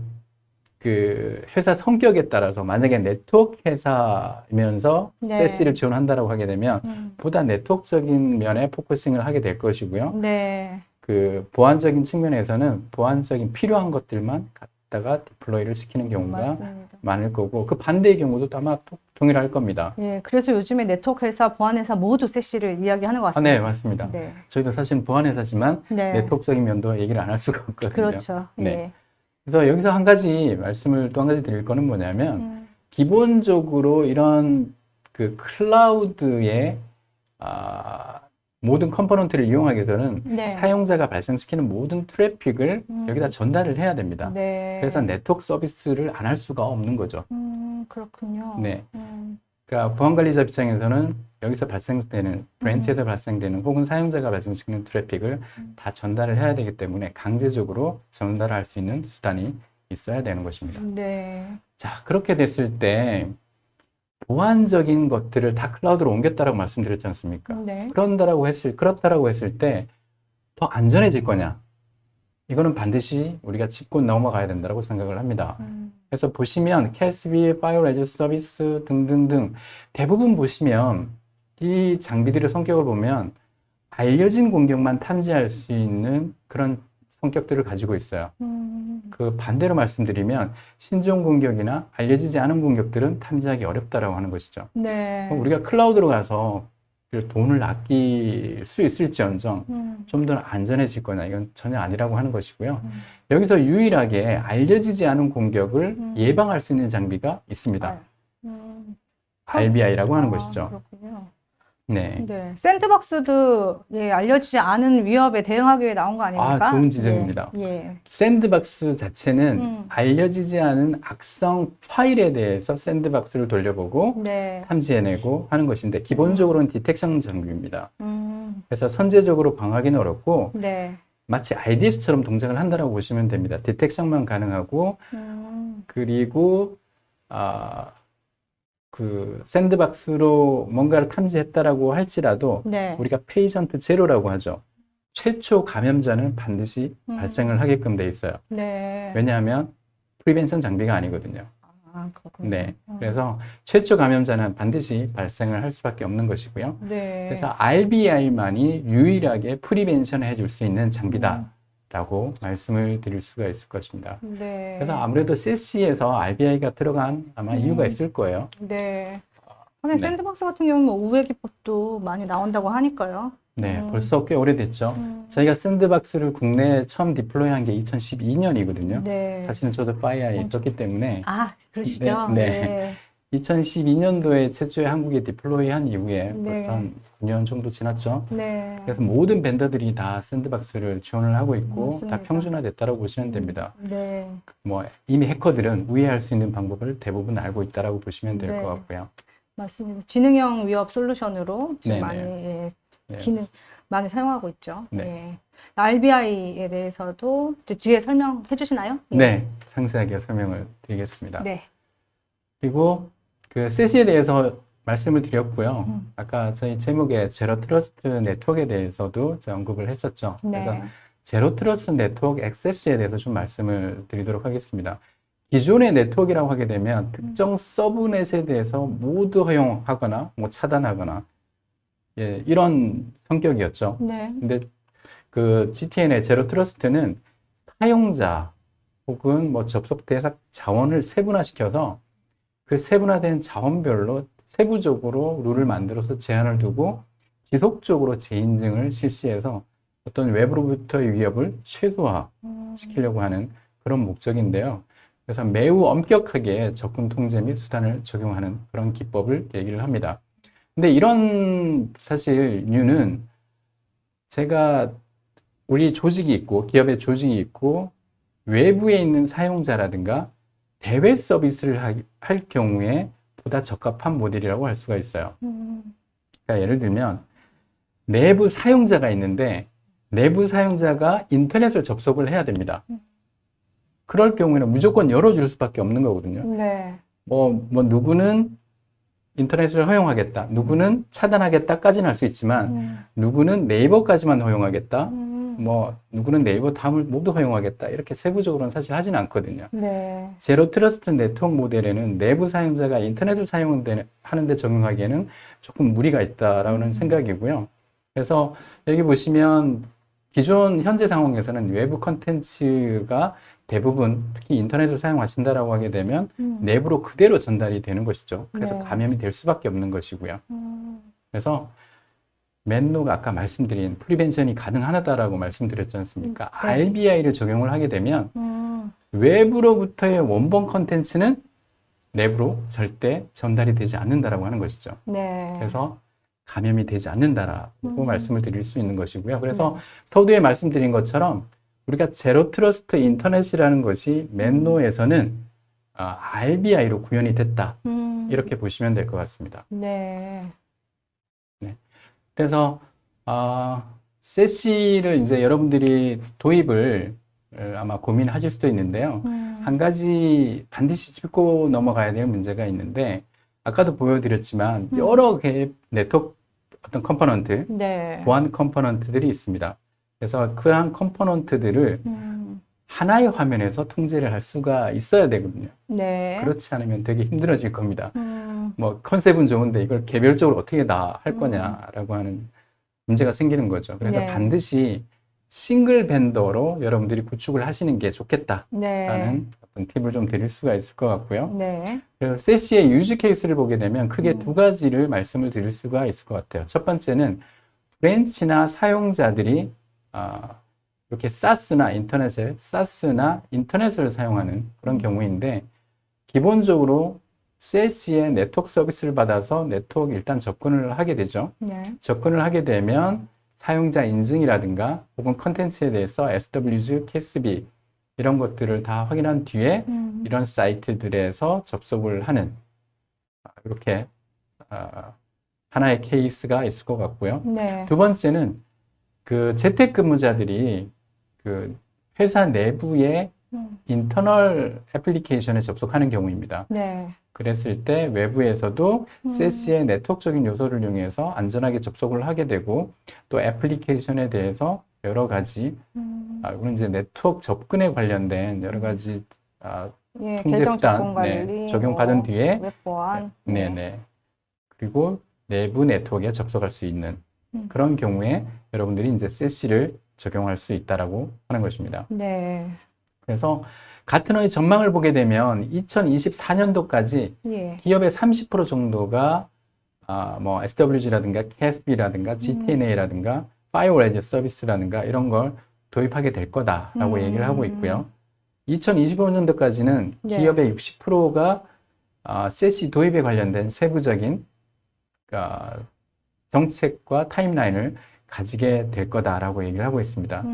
회사 성격에 따라서 만약에 네트워크 회사이면서 네. 세시를 지원한다라고 하게 되면 보다 네트워크적인 면에 포커싱을 하게 될 것이고요. 네. 그 보안적인 측면에서는 보안적인 필요한 것들만 갖다가 디플로이를 시키는 경우가 맞습니다. 많을 거고 그 반대의 경우도 아마 동일할 겁니다. 예, 그래서 요즘에 네트워크 회사, 보안 회사 모두 세시를 이야기하는 것 같습니다. 네, 맞습니다. 네. 저희도 사실 보안 회사지만 네. 네트워크적인 면도 얘기를 안 할 수가 없거든요. 그렇죠. 네. 예. 그래서 여기서 한 가지 말씀을 또 한 가지 드릴 거는 뭐냐면 기본적으로 이런 그 클라우드의 모든 컴포넌트를 이용하기 위해서는 네. 사용자가 발생시키는 모든 트래픽을 여기다 전달을 해야 됩니다. 네. 그래서 네트워크 서비스를 안 할 수가 없는 거죠. 그렇군요. 네. 그러니까 보안관리자 입장에서는 여기서 발생되는 브랜치에서 발생되는 혹은 사용자가 발생시키는 트래픽을 다 전달을 해야 되기 때문에 강제적으로 전달할 수 있는 수단이 있어야 되는 것입니다. 네. 자, 그렇게 됐을 때 보안적인 것들을 다 클라우드로 옮겼다라고 말씀드렸지 않습니까? 네. 그렇다라고 했을 때 더 안전해질 거냐? 이거는 반드시 우리가 짚고 넘어가야 된다고 생각을 합니다. 그래서 보시면 CASB, Firewall as a Service 등등등 대부분 보시면 이 장비들의 성격을 보면 알려진 공격만 탐지할 수 있는 그런 성격들을 가지고 있어요. 그 반대로 말씀드리면 신종 공격이나 알려지지 않은 공격들은 탐지하기 어렵다라고 하는 것이죠. 네. 그럼 우리가 클라우드로 가서 돈을 아낄 수 있을지언정 좀 더 안전해질 거냐 이건 전혀 아니라고 하는 것이고요. 여기서 유일하게 알려지지 않은 공격을 예방할 수 있는 장비가 있습니다. RBI라고 하는 것이죠. 그렇군요. 네. 네. 샌드박스도 예, 알려지지 않은 위협에 대응하기 위해 나온 거 아닙니까? 좋은 지적입니다. 예. 예. 샌드박스 자체는 알려지지 않은 악성 파일에 대해서 샌드박스를 돌려보고 네. 탐지해내고 하는 것인데 기본적으로는 디텍션 장비입니다. 음. 그래서 선제적으로 방어하기는 어렵고 네. 마치 IDS처럼 동작을 한다라고 보시면 됩니다. 디텍션만 가능하고 그리고 그 샌드박스로 뭔가를 탐지했다라고 할지라도 네. 우리가 페이전트 제로라고 하죠. 최초 감염자는 반드시 발생을 하게끔 돼 있어요. 네. 왜냐하면 프리벤션 장비가 아니거든요. 그렇군요. 네. 그래서 최초 감염자는 반드시 발생을 할 수밖에 없는 것이고요. 네. 그래서 RBI만이 유일하게 프리벤션을 해줄 수 있는 장비다라고 말씀을 드릴 수가 있을 것입니다. 네. 그래서 아무래도 CC에서 RBI가 들어간 아마 이유가 있을 거예요. 네. 근데 네. 샌드박스 같은 경우는 뭐 우회 기법도 많이 나온다고 하니까요. 네, 벌써 꽤 오래됐죠. 저희가 샌드박스를 국내에 처음 디플로이한 게 2012년이거든요. 네. 사실은 저도 파이어에 있었기 때문에 그러시죠? 네. 네. 2012년도에 최초의 한국에 디플로이한 이후에 네. 벌써 한 9년 정도 지났죠. 네. 그래서 모든 벤더들이 다 샌드박스를 지원을 하고 있고 맞습니다. 다 평준화됐다고 보시면 됩니다. 네. 뭐 이미 해커들은 우회할 수 있는 방법을 대부분 알고 있다라고 보시면 될 네. 것 같고요. 맞습니다. 지능형 위협 솔루션으로 지금 네네. 많이 네. 기능 많이 사용하고 있죠. 네. 예. RBI에 대해서도 이제 뒤에 설명해 주시나요? 예. 네, 상세하게 설명을 드리겠습니다. 네. 그리고 그 세시에 대해서 말씀을 드렸고요. 음. 아까 저희 제목에 제로 트러스트 네트워크에 대해서도 제가 언급을 했었죠. 그래서 네. 제로 트러스트 네트워크 액세스에 대해서 좀 말씀을 드리도록 하겠습니다. 기존의 네트워크라고 하게 되면 특정 서브넷에 대해서 모두 허용하거나 뭐 차단하거나 예, 이런 성격이었죠. 네. 근데 그 GTN의 제로 트러스트는 사용자 혹은 뭐 접속 대상 자원을 세분화시켜서 그 세분화된 자원별로 세부적으로 룰을 만들어서 제한을 두고 지속적으로 재인증을 실시해서 어떤 외부로부터의 위협을 최소화시키려고 하는 그런 목적인데요. 그래서 매우 엄격하게 접근 통제 및 수단을 적용하는 그런 기법을 얘기를 합니다. 근데 이런 사실 류는 제가 우리 조직이 있고 기업의 조직이 있고 외부에 있는 사용자라든가 대외 서비스를 할 경우에 보다 적합한 모델이라고 할 수가 있어요. 그러니까 예를 들면 내부 사용자가 있는데 내부 사용자가 인터넷을 접속을 해야 됩니다. 그럴 경우에는 무조건 열어줄 수밖에 없는 거거든요. 네. 뭐 누구는 인터넷을 허용하겠다, 누구는 차단하겠다까지는 할 수 있지만 누구는 네이버까지만 허용하겠다, 뭐 누구는 네이버 다음을 모두 허용하겠다 이렇게 세부적으로는 사실 하지는 않거든요. 네. 제로 트러스트 네트워크 모델에는 내부 사용자가 인터넷을 사용하는데 적용하기에는 조금 무리가 있다라는 생각이고요. 그래서 여기 보시면 기존 현재 상황에서는 외부 컨텐츠가 대부분 특히 인터넷을 사용하신다라고 하게 되면 내부로 그대로 전달이 되는 것이죠. 그래서 네. 감염이 될 수밖에 없는 것이고요. 그래서 맨노가 아까 말씀드린 프리벤션이 가능하다라고 말씀드렸지 않습니까? 네. RBI를 적용을 하게 되면 외부로부터의 원본 컨텐츠는 내부로 절대 전달이 되지 않는다라고 하는 것이죠. 네. 그래서 감염이 되지 않는다라고 말씀을 드릴 수 있는 것이고요. 그래서 서두에 말씀드린 것처럼 우리가 제로 트러스트 인터넷이라는 것이 맨노에서는 RBI로 구현이 됐다. 이렇게 보시면 될 것 같습니다. 네. 그래서 세시를 이제 여러분들이 도입을 아마 고민하실 수도 있는데요. 한 가지 반드시 짚고 넘어가야 될 문제가 있는데 아까도 보여드렸지만 여러 개의 네트워크 어떤 컴포넌트, 네. 보안 컴포넌트들이 있습니다. 그래서 그러한 컴포넌트들을 하나의 화면에서 통제를 할 수가 있어야 되거든요. 네. 그렇지 않으면 되게 힘들어질 겁니다. 뭐 컨셉은 좋은데 이걸 개별적으로 어떻게 다 할 거냐라고 하는 문제가 생기는 거죠. 그래서 네. 반드시 싱글 벤더로 여러분들이 구축을 하시는 게 좋겠다라는 네. 어떤 팁을 좀 드릴 수가 있을 것 같고요. 네. 그래서 세시의 유즈 케이스를 보게 되면 크게 두 가지를 말씀을 드릴 수가 있을 것 같아요. 첫 번째는 브랜치나 사용자들이 이렇게 사스나 인터넷을 사용하는 그런 경우인데 기본적으로 세시의 네트워크 서비스를 받아서 네트워크 일단 접근을 하게 되죠. 네. 접근을 하게 되면 사용자 인증이라든가 혹은 컨텐츠에 대해서 SWG, KSB 이런 것들을 다 확인한 뒤에 이런 사이트들에서 접속을 하는 이렇게 하나의 케이스가 있을 것 같고요. 네. 두 번째는 그 재택근무자들이 그 회사 내부의 인터널 애플리케이션에 접속하는 경우입니다. 네. 그랬을 때 외부에서도 세시의 네트워크적인 요소를 이용해서 안전하게 접속을 하게 되고 또 애플리케이션에 대해서 여러 가지 이건 이제 네트워크 접근에 관련된 여러 가지 예, 통제 계정 수단 접근 관리, 적용받은 뭐, 뒤에 웹 보안. 네네 그리고 내부 네트워크에 접속할 수 있는 그런 경우에 여러분들이 이제 세시를 적용할 수 있다라고 하는 것입니다. 네. 그래서 가트너의 전망을 보게 되면 2024년도까지 예. 기업의 30% 정도가 뭐 SWG라든가 KSB라든가 GTNA라든가 Firewall as a Service라든가 이런 걸 도입하게 될 거다라고 얘기를 하고 있고요. 2025년도까지는 네. 기업의 60%가 세시 도입에 관련된 세부적인 정책과 타임라인을 가지게 될 거다라고 얘기를 하고 있습니다.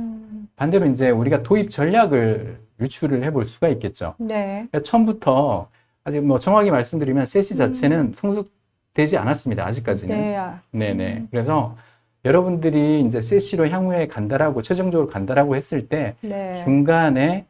반대로 이제 우리가 도입 전략을 유추를 해볼 수가 있겠죠. 네. 그러니까 처음부터 아직 뭐 정확히 말씀드리면 세시 자체는 성숙되지 않았습니다. 아직까지는. 네. 네네. 그래서 여러분들이 이제 세시로 향후에 간다라고 최종적으로 간다라고 했을 때 네. 중간에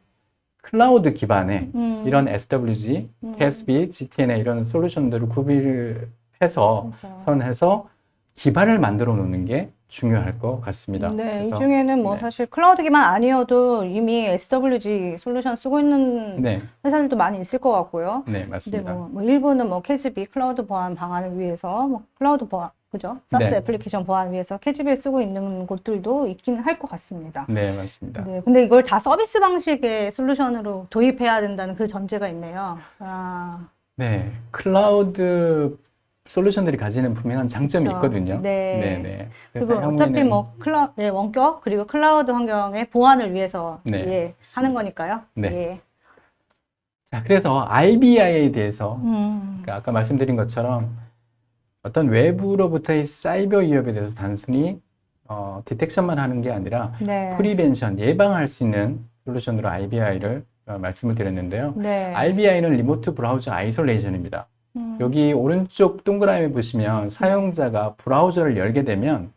클라우드 기반의 음. 이런 SWG, KSB, GTNA 이런 솔루션들을 구비를 해서 그래서. 선해서 기반을 만들어 놓는 게 중요할 것 같습니다. 네, 이 그래서 중에는 뭐 네. 사실 클라우드 기반 아니어도 이미 SWG 솔루션 쓰고 있는 네, 회사들도 많이 있을 것 같고요. 네, 근데 맞습니다. 뭐 일부는 뭐 KGB 클라우드 보안 방안을 위해서 뭐 클라우드 보안, 그죠? 사스 네. 애플리케이션 보안 위해서 KGB를 쓰고 있는 곳들도 있긴 할 것 같습니다. 네, 맞습니다. 네, 근데 이걸 다 서비스 방식의 솔루션으로 도입해야 된다는 그 전제가 있네요. 아, 네, 클라우드 솔루션들이 가지는 분명한 장점이 그쵸. 있거든요. 네. 네, 네. 그리고 그래서 어차피 향후에는 뭐 네, 원격 그리고 클라우드 환경의 보안을 위해서 네, 예, 하는 거니까요. 네. 예. 자, 그래서 RBI에 대해서 음, 그러니까 아까 말씀드린 것처럼 어떤 외부로부터의 사이버 위협에 대해서 단순히 디텍션만 하는 게 아니라 네. 프리벤션, 예방할 수 있는 솔루션으로 RBI를 말씀을 드렸는데요. 네. RBI는 리모트 브라우저 아이솔레이션입니다. 여기 오른쪽 동그라미 보시면 사용자가 브라우저를 열게 되면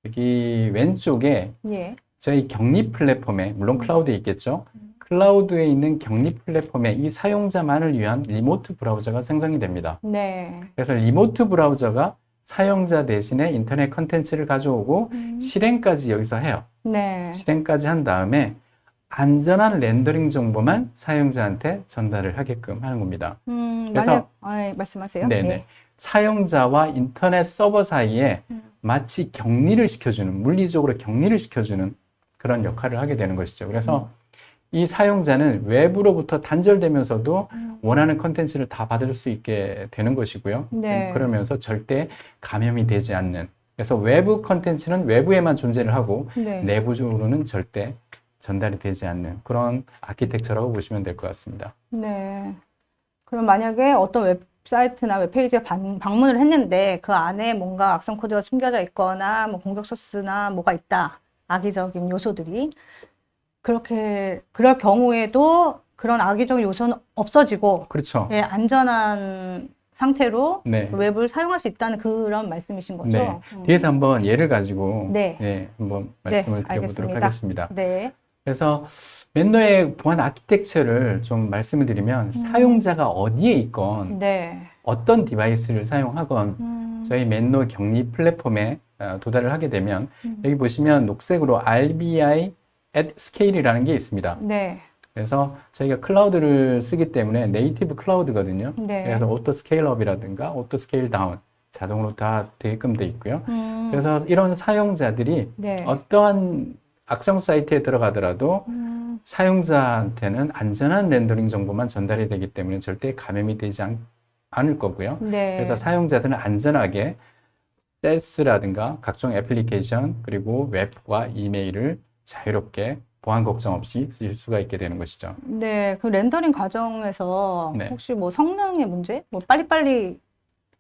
여기 왼쪽에 예. 저희 격리 플랫폼에 물론 클라우드에 있겠죠. 클라우드에 있는 격리 플랫폼에 이 사용자만을 위한 리모트 브라우저가 생성이 됩니다. 네. 그래서 리모트 브라우저가 사용자 대신에 인터넷 컨텐츠를 가져오고 실행까지 여기서 해요. 네. 실행까지 한 다음에 안전한 렌더링 정보만 사용자한테 전달을 하게끔 하는 겁니다. 그래서 예, 말씀하세요. 네네. 예. 사용자와 인터넷 서버 사이에 마치 격리를 시켜주는, 물리적으로 격리를 시켜주는 그런 역할을 하게 되는 것이죠. 그래서 이 사용자는 외부로부터 단절되면서도 원하는 컨텐츠를 다 받을 수 있게 되는 것이고요. 네. 그러면서 절대 감염이 되지 않는. 그래서 외부 컨텐츠는 외부에만 존재를 하고 네. 내부적으로는 절대 전달이 되지 않는 그런 아키텍처라고 보시면 될 것 같습니다. 네. 그럼 만약에 어떤 웹사이트나 웹페이지에 방문을 했는데 그 안에 뭔가 악성 코드가 숨겨져 있거나 뭐 공격 소스나 뭐가 있다. 악의적인 요소들이. 그럴 경우에도 그런 악의적인 요소는 없어지고 그렇죠. 예, 안전한 상태로 네. 웹을 사용할 수 있다는 그런 말씀이신 거죠? 네. 뒤에서 한번 예를 가지고 네. 예, 한번 네, 말씀을 드려보도록 알겠습니다. 하겠습니다. 네. 그래서 맨노의 보안 아키텍처를 좀 말씀을 드리면 사용자가 어디에 있건 네. 어떤 디바이스를 사용하건 저희 맨노 격리 플랫폼에 도달을 하게 되면 여기 보시면 녹색으로 RBI at scale이라는 게 있습니다. 네. 그래서 저희가 클라우드를 쓰기 때문에 네이티브 클라우드거든요. 네. 그래서 오토 스케일업이라든가 오토 스케일 다운 자동으로 다 되게끔 돼 있고요. 그래서 이런 사용자들이 네. 어떠한 악성 사이트에 들어가더라도 사용자한테는 안전한 렌더링 정보만 전달이 되기 때문에 절대 감염이 되지 않을 거고요. 네. 그래서 사용자들은 안전하게 셀스라든가 각종 애플리케이션 그리고 웹과 이메일을 자유롭게 보안 걱정 없이 쓰실 수가 있게 되는 것이죠. 네, 그 렌더링 과정에서 네. 혹시 뭐 성능의 문제? 뭐 빨리빨리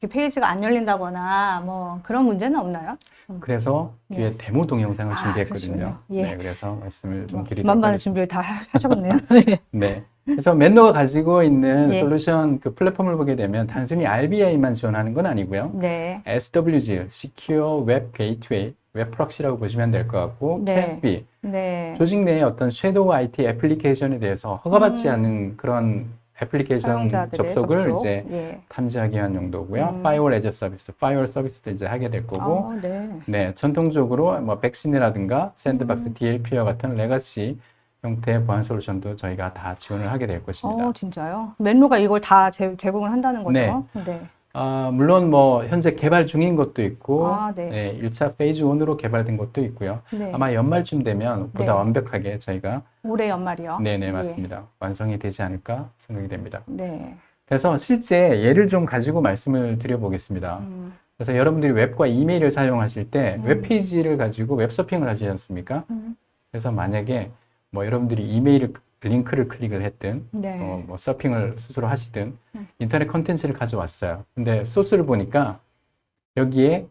이렇게 페이지가 안 열린다거나 뭐 그런 문제는 없나요? 그래서 뒤에 네. 데모 동영상을 아, 준비했거든요. 그러시군요. 예. 네, 그래서 말씀을 좀 드리도록 만반의 하겠습니다. 준비를 다 하셨네요. 네. 네. 그래서 맨노가 가지고 있는 예. 솔루션 그 플랫폼을 보게 되면 단순히 RBI만 지원하는 건 아니고요. 네. SWG, Secure Web Gateway, 웹 프록시라고 보시면 될 것 같고, 네. CASB, 네. 조직 내의 어떤 섀도우 IT 애플리케이션에 대해서 허가받지 않은 그런 애플리케이션 사용자들의 접속을 접속. 이제 예. 탐지하기 위한 용도고요. Firewall as a Service, Firewall 서비스도 이제 하게 될 거고, 네. 네, 전통적으로 뭐 백신이라든가 샌드박스, DLP와 같은 레거시 형태의 보안 솔루션도 저희가 다 지원을 하게 될 것입니다. 진짜요? 맨로가 이걸 다 제공을 한다는 거죠? 네. 물론 뭐 현재 개발 중인 것도 있고, 네. 네, 1차 페이즈 1으로 개발된 것도 있고요. 네. 아마 연말쯤 되면 보다 네. 완벽하게 저희가 올해 연말이요? 네네 예. 맞습니다. 완성이 되지 않을까 생각이 됩니다. 네. 그래서 실제 예를 좀 가지고 말씀을 드려보겠습니다. 그래서 여러분들이 웹과 이메일을 사용하실 때 웹페이지를 가지고 웹서핑을 하시지 않습니까? 그래서 만약에 뭐 여러분들이 이메일을 링크를 클릭을 했든 네. 뭐 서핑을 스스로 하시든 인터넷 컨텐츠를 가져왔어요. 근데 소스를 보니까 여기에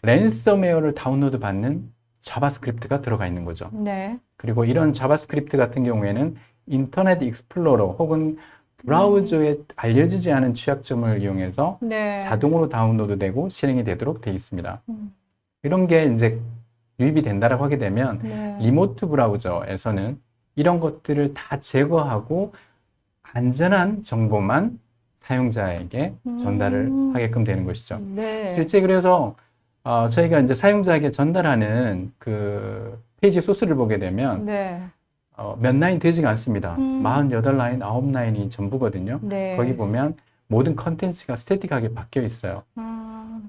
랜섬웨어를 다운로드 받는 자바스크립트가 들어가 있는 거죠. 네. 그리고 이런 자바스크립트 같은 경우에는 인터넷 익스플로러 혹은 브라우저에 알려지지 않은 취약점을 이용해서 네. 자동으로 다운로드되고 실행이 되도록 되어 있습니다. 음. 이런 게 이제 유입이 된다라고 하게 되면 네. 리모트 브라우저에서는 이런 것들을 다 제거하고 안전한 정보만 사용자에게 전달을 하게끔 되는 것이죠. 네. 실제 그래서 저희가 이제 사용자에게 전달하는 그 페이지 소스를 보게 되면 네. 몇 라인 되지가 않습니다. 48라인, 9라인이 전부거든요. 네. 거기 보면 모든 컨텐츠가 스태틱하게 바뀌어 있어요.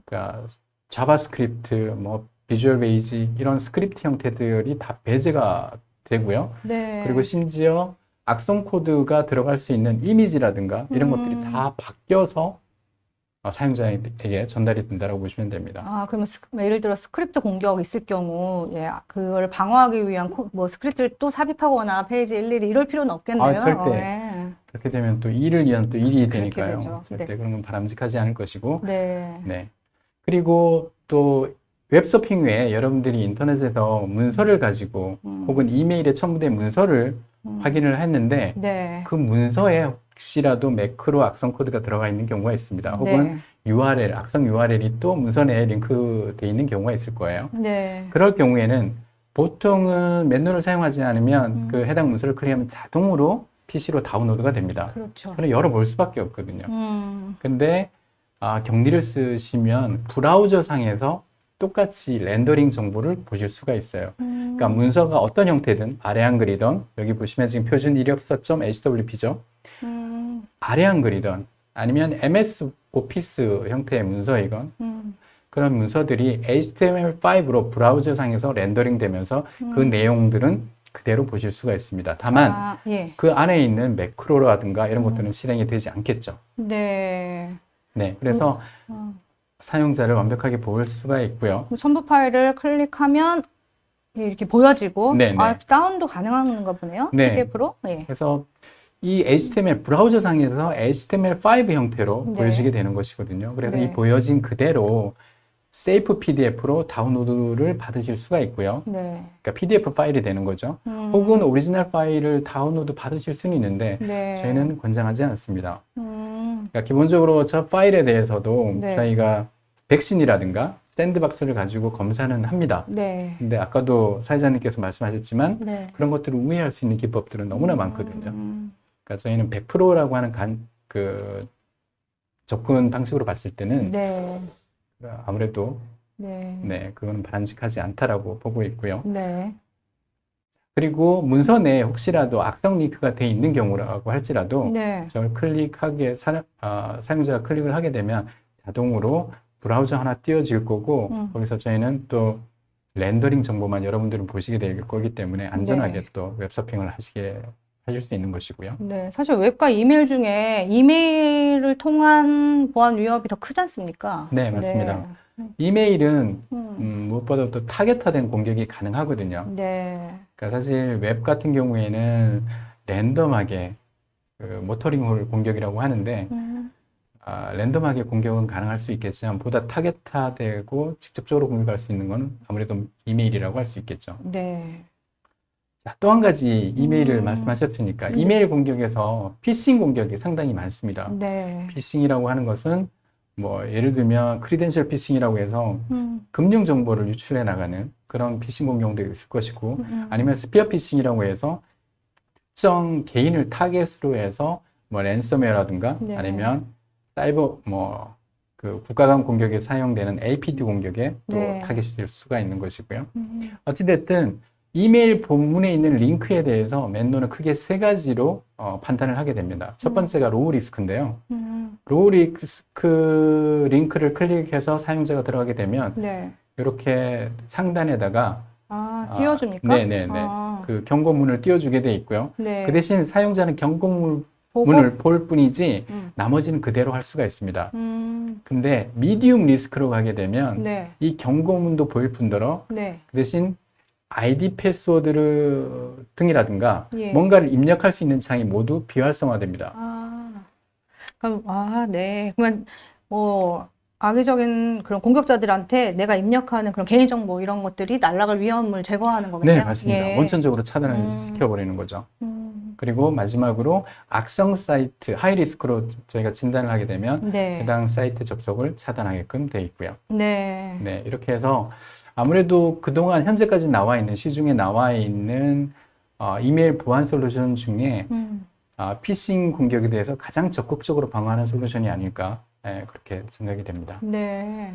그러니까 자바스크립트, 뭐 비주얼 베이직 이런 스크립트 형태들이 다 배제가 되고요. 네. 그리고 심지어 악성 코드가 들어갈 수 있는 이미지라든가 이런 것들이 다 바뀌어서 사용자에게 전달이 된다고 보시면 됩니다. 그러면 예를 들어 스크립트 공격 있을 경우, 예, 그걸 방어하기 위한 뭐 스크립트를 또 삽입하거나 페이지 일일이 이럴 필요는 없겠네요. 절대. 예. 그렇게 되면 또 일을 위한 또 일이 그렇게 되니까요. 되죠. 절대 네. 그런 건 바람직하지 않을 것이고. 네. 네. 그리고 또 웹서핑 외에 여러분들이 인터넷에서 문서를 가지고 혹은 이메일에 첨부된 문서를 확인을 했는데 네. 그 문서에 혹시라도 매크로 악성 코드가 들어가 있는 경우가 있습니다. 혹은 URL, 악성 URL이 또 문서 내에 링크되어 있는 경우가 있을 거예요. 네. 그럴 경우에는 보통은 맨눈을 사용하지 않으면 그 해당 문서를 클릭하면 자동으로 PC로 다운로드가 됩니다. 그렇죠. 그럼 열어볼 수밖에 없거든요. 음. 근데 경리를 쓰시면 브라우저 상에서 똑같이 렌더링 정보를 보실 수가 있어요. 그러니까 문서가 어떤 형태든 아래 한글이든 여기 보시면 지금 표준 이력서.hwp죠. 아래 한글이든 아니면 MS 오피스 형태의 문서이건 그런 문서들이 HTML5로 브라우저 상에서 렌더링 되면서 그 내용들은 그대로 보실 수가 있습니다. 다만 예. 그 안에 있는 매크로라든가 이런 것들은 실행이 되지 않겠죠. 네. 네, 그래서 사용자를 완벽하게 볼 수가 있고요. 그럼 첨부 파일을 클릭하면 이렇게 보여지고, 네, 네. 다운도 가능한가 보네요. 네. PDF로. 예. 그래서 이 HTML 브라우저 상에서 HTML5 형태로 네. 보여지게 되는 것이거든요. 그래서 네. 이 보여진 그대로 세이프 PDF로 다운로드를 받으실 수가 있고요. 네. 그러니까 PDF 파일이 되는 거죠. 혹은 오리지널 파일을 다운로드 받으실 수는 있는데 네. 저희는 권장하지 않습니다. 그러니까 기본적으로 저 파일에 대해서도 네. 저희가 백신이라든가 샌드박스를 가지고 검사는 합니다. 네. 근데 아까도 사회자님께서 말씀하셨지만 네. 그런 것들을 우회할 수 있는 기법들은 너무나 많거든요. 그러니까 저희는 100%라고 하는 그 접근 방식으로 봤을 때는 네. 아무래도 네. 그거는 바람직하지 않다라고 보고 있고요. 네. 그리고 문서 내에 혹시라도 악성 링크가 돼 있는 경우라고 할지라도 네. 저걸 사용자가 클릭을 하게 되면 자동으로 브라우저 하나 띄워질 거고 거기서 저희는 또 렌더링 정보만 여러분들은 보시게 될 거기 때문에 안전하게 네. 또 웹서핑을 하실 수 있는 것이고요. 네. 사실 웹과 이메일 중에 이메일을 통한 보안 위협이 더 크지 않습니까? 네, 맞습니다. 이메일은 무엇보다 또 타겟화된 공격이 가능하거든요. 네. 그러니까 사실 웹 같은 경우에는 랜덤하게 그 모터링홀 공격이라고 하는데 랜덤하게 공격은 가능할 수 있겠지만 보다 타겟화되고 직접적으로 공격할 수 있는 건 아무래도 이메일이라고 할 수 있겠죠. 네. 자, 또 한 가지 이메일을 말씀하셨으니까 이메일 공격에서 피싱 공격이 상당히 많습니다. 네. 피싱이라고 하는 것은 뭐 예를 들면 크리덴셜 피싱이라고 해서 금융 정보를 유출해 나가는 그런 피싱 공격도 있을 것이고 아니면 스피어 피싱이라고 해서 특정 개인을 타겟으로 해서 뭐 랜섬웨어라든가 네. 아니면 사이버 뭐 그 국가 간 공격에 사용되는 APT 공격에 또 네. 타겟이 될 수가 있는 것이고요. 어찌됐든 이메일 본문에 있는 링크에 대해서 맨노는 크게 세 가지로 판단을 하게 됩니다. 첫 번째가 로우 리스크인데요. 로우 리스크 링크를 클릭해서 사용자가 들어가게 되면 네. 이렇게 상단에다가 띄워줍니까? 네네네. 그 경고문을 띄워주게 돼 있고요. 네. 그 대신 사용자는 경고문을 보고? 볼 뿐이지 나머지는 그대로 할 수가 있습니다. 근데 미디움 리스크로 가게 되면 네. 이 경고문도 보일 뿐더러 네. 그 대신 아이디 패스워드 등이라든가 예. 뭔가를 입력할 수 있는 창이 모두 비활성화됩니다. 네. 그러면 뭐 악의적인 그런 공격자들한테 내가 입력하는 그런 개인정보 이런 것들이 날아갈 위험을 제거하는 거겠네요. 네, 맞습니다. 예. 원천적으로 차단을 시켜버리는 거죠. 음, 그리고 마지막으로 악성 사이트, 하이리스크로 저희가 진단을 하게 되면 네. 해당 사이트 접속을 차단하게끔 되어 있고요. 네. 네, 이렇게 해서 아무래도 그동안 현재까지 나와 있는, 시중에 나와 있는 이메일 보안 솔루션 중에 피싱 공격에 대해서 가장 적극적으로 방어하는 솔루션이 아닐까, 그렇게 생각이 됩니다. 네.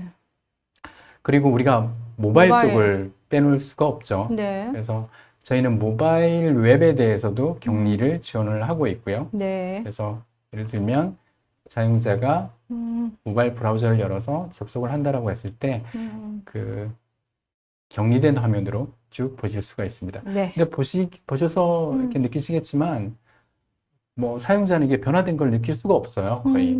그리고 우리가 모바일 모바일. 쪽을 빼놓을 수가 없죠. 네. 그래서 저희는 모바일 웹에 대해서도 격리를 지원을 하고 있고요. 네. 그래서 예를 들면 사용자가 모바일 브라우저를 열어서 접속을 한다라고 했을 때 그 격리된 화면으로 쭉 보실 수가 있습니다. 네. 근데 보셔서 이렇게 느끼시겠지만 뭐 사용자는 이게 변화된 걸 느낄 수가 없어요. 거의.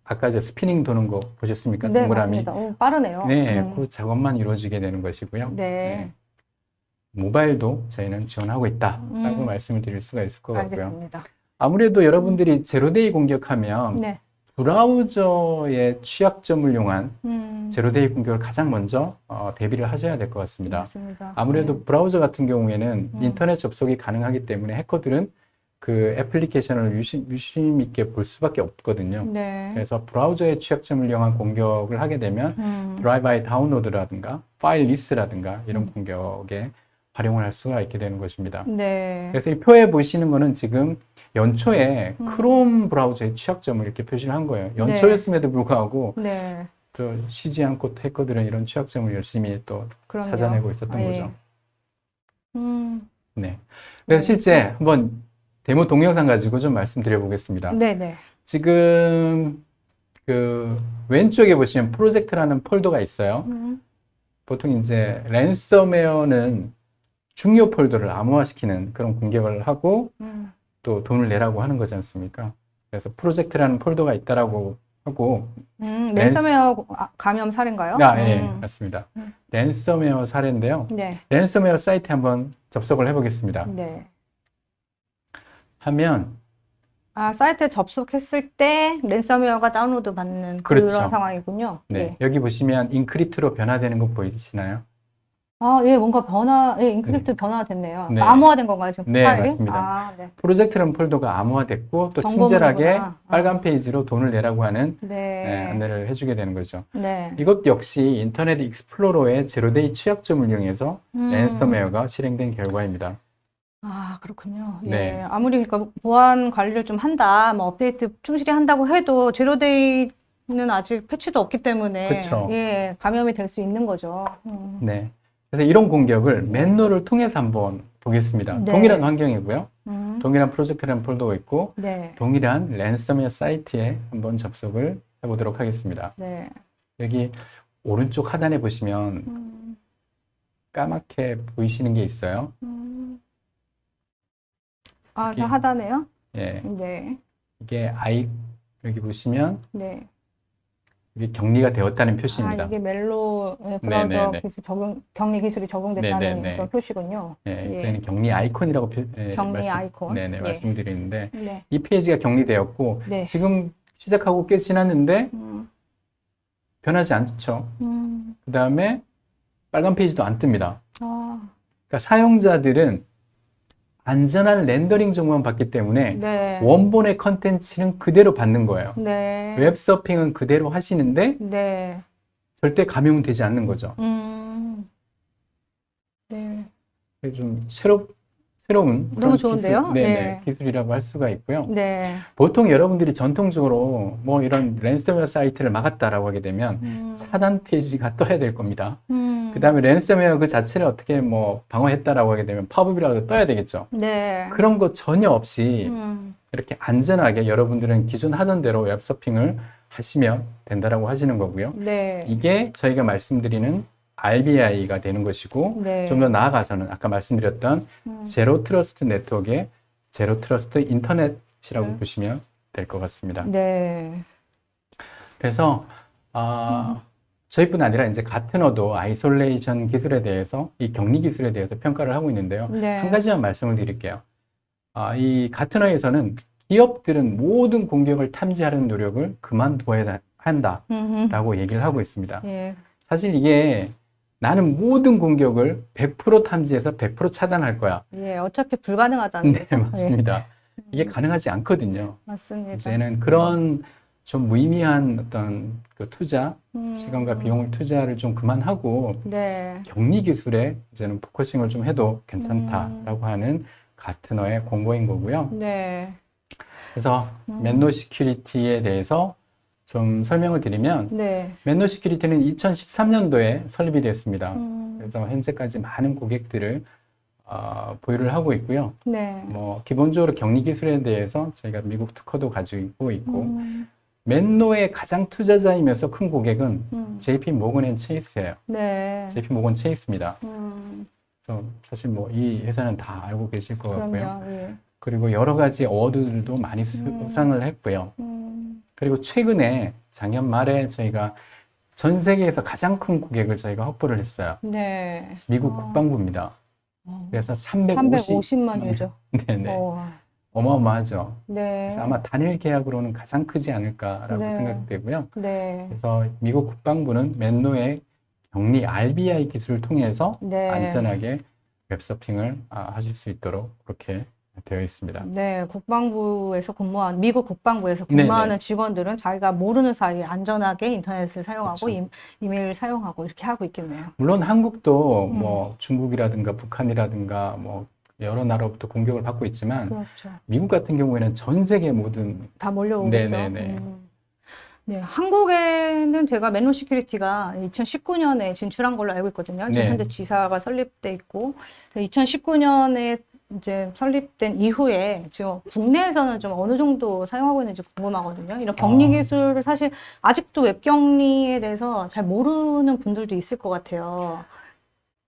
아까 저 스피닝 도는 거 보셨습니까? 네, 동그라미. 맞습니다. 오, 빠르네요. 네, 그 작업만 이루어지게 되는 것이고요. 네. 모바일도 저희는 지원하고 있다라고 말씀을 드릴 수가 있을 것 같고요. 알겠습니다. 아무래도 여러분들이 제로데이 공격하면 네. 브라우저의 취약점을 이용한 제로데이 공격을 가장 먼저 대비를 하셔야 될 것 같습니다. 맞습니다. 아무래도 브라우저 같은 경우에는 인터넷 접속이 가능하기 때문에 해커들은 그 애플리케이션을 유심 있게 볼 수밖에 없거든요. 네. 그래서 브라우저의 취약점을 이용한 공격을 하게 되면 드라이브-바이 다운로드라든가 파일 리스라든가 이런 공격에 활용을 할 수가 있게 되는 것입니다. 네. 그래서 이 표에 보시는 거는 지금 연초에 크롬 브라우저의 취약점을 이렇게 표시를 한 거예요. 연초였음에도 불구하고 네. 또 쉬지 않고 해커들은 이런 취약점을 열심히 또 그럼요. 찾아내고 있었던 예. 거죠. 음, 네. 그래서 실제 한번 데모 동영상 가지고 좀 말씀드려 보겠습니다. 네네. 지금 그 왼쪽에 보시면 프로젝트라는 폴더가 있어요. 보통 이제 랜섬웨어는 중요 폴더를 암호화시키는 그런 공격을 하고 또 돈을 내라고 하는 거지 않습니까? 그래서 프로젝트라는 폴더가 있다라고 하고 랜섬웨어 감염 사례인가요? 예, 맞습니다. 랜섬웨어 사례인데요. 네. 랜섬웨어 사이트 한번 접속을 해보겠습니다. 네. 하면 사이트에 접속했을 때 랜섬웨어가 다운로드 받는 그렇죠. 그런 상황이군요. 네, 예. 여기 보시면 인크립트로 변화되는 거 보이시나요? 예, 뭔가 인크립트 변화됐네요. 네. 암호화된 건가요, 지금 네, 파일이? 맞습니다. 네. 프로젝트라는 폴더가 암호화됐고 또 정보문이구나. 친절하게 빨간 페이지로 돈을 내라고 하는 네. 안내를 해주게 되는 거죠. 네. 이것 역시 인터넷 익스플로러의 제로데이 취약점을 이용해서 랜섬웨어가 실행된 결과입니다. 그렇군요. 네. 예. 아무리 그러니까 보안 관리를 좀 한다, 뭐 업데이트 충실히 한다고 해도 제로데이는 아직 패치도 없기 때문에 그쵸. 예, 감염이 될 수 있는 거죠. 네. 그래서 이런 공격을 맨노를 통해서 한번 보겠습니다. 네. 동일한 환경이고요. 음, 동일한 프로젝트라는 폴더가 있고 네. 동일한 랜섬웨어 사이트에 한번 접속을 해보도록 하겠습니다. 네. 여기 오른쪽 하단에 보시면 음, 까맣게 보이시는 게 있어요. 여기. 저 하단에요? 예, 네. 이게 여기 보시면 네. 이게 격리가 되었다는 표시입니다. 이게 멜로 브라우저 네네네. 기술 격리 기술이 적용됐다는 네네네. 그런 표시군요. 예, 저희는 격리 아이콘이라고 격리 아이콘. 예. 말씀드리는데 네. 이 페이지가 격리되었고 네. 지금 시작하고 꽤 지났는데 음, 변하지 않죠. 음, 그 다음에 빨간 페이지도 안 뜹니다. 그러니까 사용자들은 안전한 렌더링 정보만 받기 때문에 네. 원본의 컨텐츠는 그대로 받는 거예요. 네. 웹서핑은 그대로 하시는데 네. 절대 감염은 되지 않는 거죠. 네. 좀 새로운 너무 그런 좋은데요? 네. 기술이라고 할 수가 있고요. 네. 보통 여러분들이 전통적으로 뭐 이런 랜섬웨어 사이트를 막았다라고 하게 되면 차단 페이지가 떠야 될 겁니다. 그 다음에 랜섬웨어 그 자체를 어떻게 뭐 방어했다라고 하게 되면 팝업이라도 떠야 되겠죠. 네. 그런 거 전혀 없이 음, 이렇게 안전하게 여러분들은 기존 하던 대로 웹서핑을 하시면 된다라고 하시는 거고요. 네. 이게 저희가 말씀드리는 RBI가 되는 것이고 네. 좀 더 나아가서는 아까 말씀드렸던 제로 트러스트 네트워크의 제로 트러스트 인터넷이라고 보시면 될 것 같습니다. 네. 그래서 저희뿐 아니라 이제 가트너도 아이솔레이션 기술에 대해서, 이 격리 기술에 대해서 평가를 하고 있는데요. 네. 한 가지만 말씀을 드릴게요. 이 가트너에서는 기업들은 모든 공격을 탐지하는 노력을 그만두어야 한다라고 얘기를 하고 있습니다. 예. 사실 이게 나는 모든 공격을 100% 탐지해서 100% 차단할 거야. 예, 어차피 불가능하다는 네, 거죠. 예, 맞습니다. 이게 가능하지 않거든요. 맞습니다. 이제는 그런 좀 무의미한 어떤 그 투자, 시간과 비용을 투자를 좀 그만하고 네. 격리 기술에 이제는 포커싱을 좀 해도 괜찮다라고 하는 가트너의 공고인 거고요. 네. 그래서 맨노 시큐리티에 대해서 좀 설명을 드리면 네. 맨노 시큐리티는 2013년도에 설립이 됐습니다. 음, 그래서 현재까지 많은 고객들을 보유를 하고 있고요. 네. 뭐 기본적으로 격리 기술에 대해서 저희가 미국 특허도 가지고 있고 음, 맨노의 가장 투자자이면서 큰 고객은 음, JP 모건 앤 체이스예요. 네. JP 모건 체이스입니다. 음, 그래서 사실 뭐 이 회사는 다 알고 계실 것 같고요. 그럼요. 예. 그리고 여러 가지 어워드들도 많이 수상을 했고요. 그리고 최근에 작년 말에 저희가 전 세계에서 가장 큰 고객을 저희가 확보를 했어요. 네. 미국 국방부입니다. 그래서 350만 유죠. 네네. 어마어마하죠. 네. 그래서 아마 단일 계약으로는 가장 크지 않을까라고 네. 생각되고요. 네. 그래서 미국 국방부는 맨노의 격리 RBI 기술을 통해서 네. 안전하게 웹서핑을 하실 수 있도록 그렇게 되어 있습니다. 네, 미국 국방부에서 네네. 근무하는 직원들은 자기가 모르는 사이에 안전하게 인터넷을 사용하고 그렇죠. 이메일을 사용하고 이렇게 하고 있겠네요. 물론 한국도 뭐 중국이라든가 북한이라든가 뭐 여러 나라로부터 공격을 받고 있지만 그렇죠. 미국 같은 경우에는 전 세계 모든 다 몰려오겠죠. 네네네. 네, 한국에는 제가 맨노 시큐리티가 2019년에 진출한 걸로 알고 있거든요. 지금 네. 현재 지사가 설립돼 있고 2019년에 이제 설립된 이후에 지금 국내에서는 좀 어느 정도 사용하고 있는지 궁금하거든요. 이런 격리 기술을 사실 아직도 웹격리에 대해서 잘 모르는 분들도 있을 것 같아요.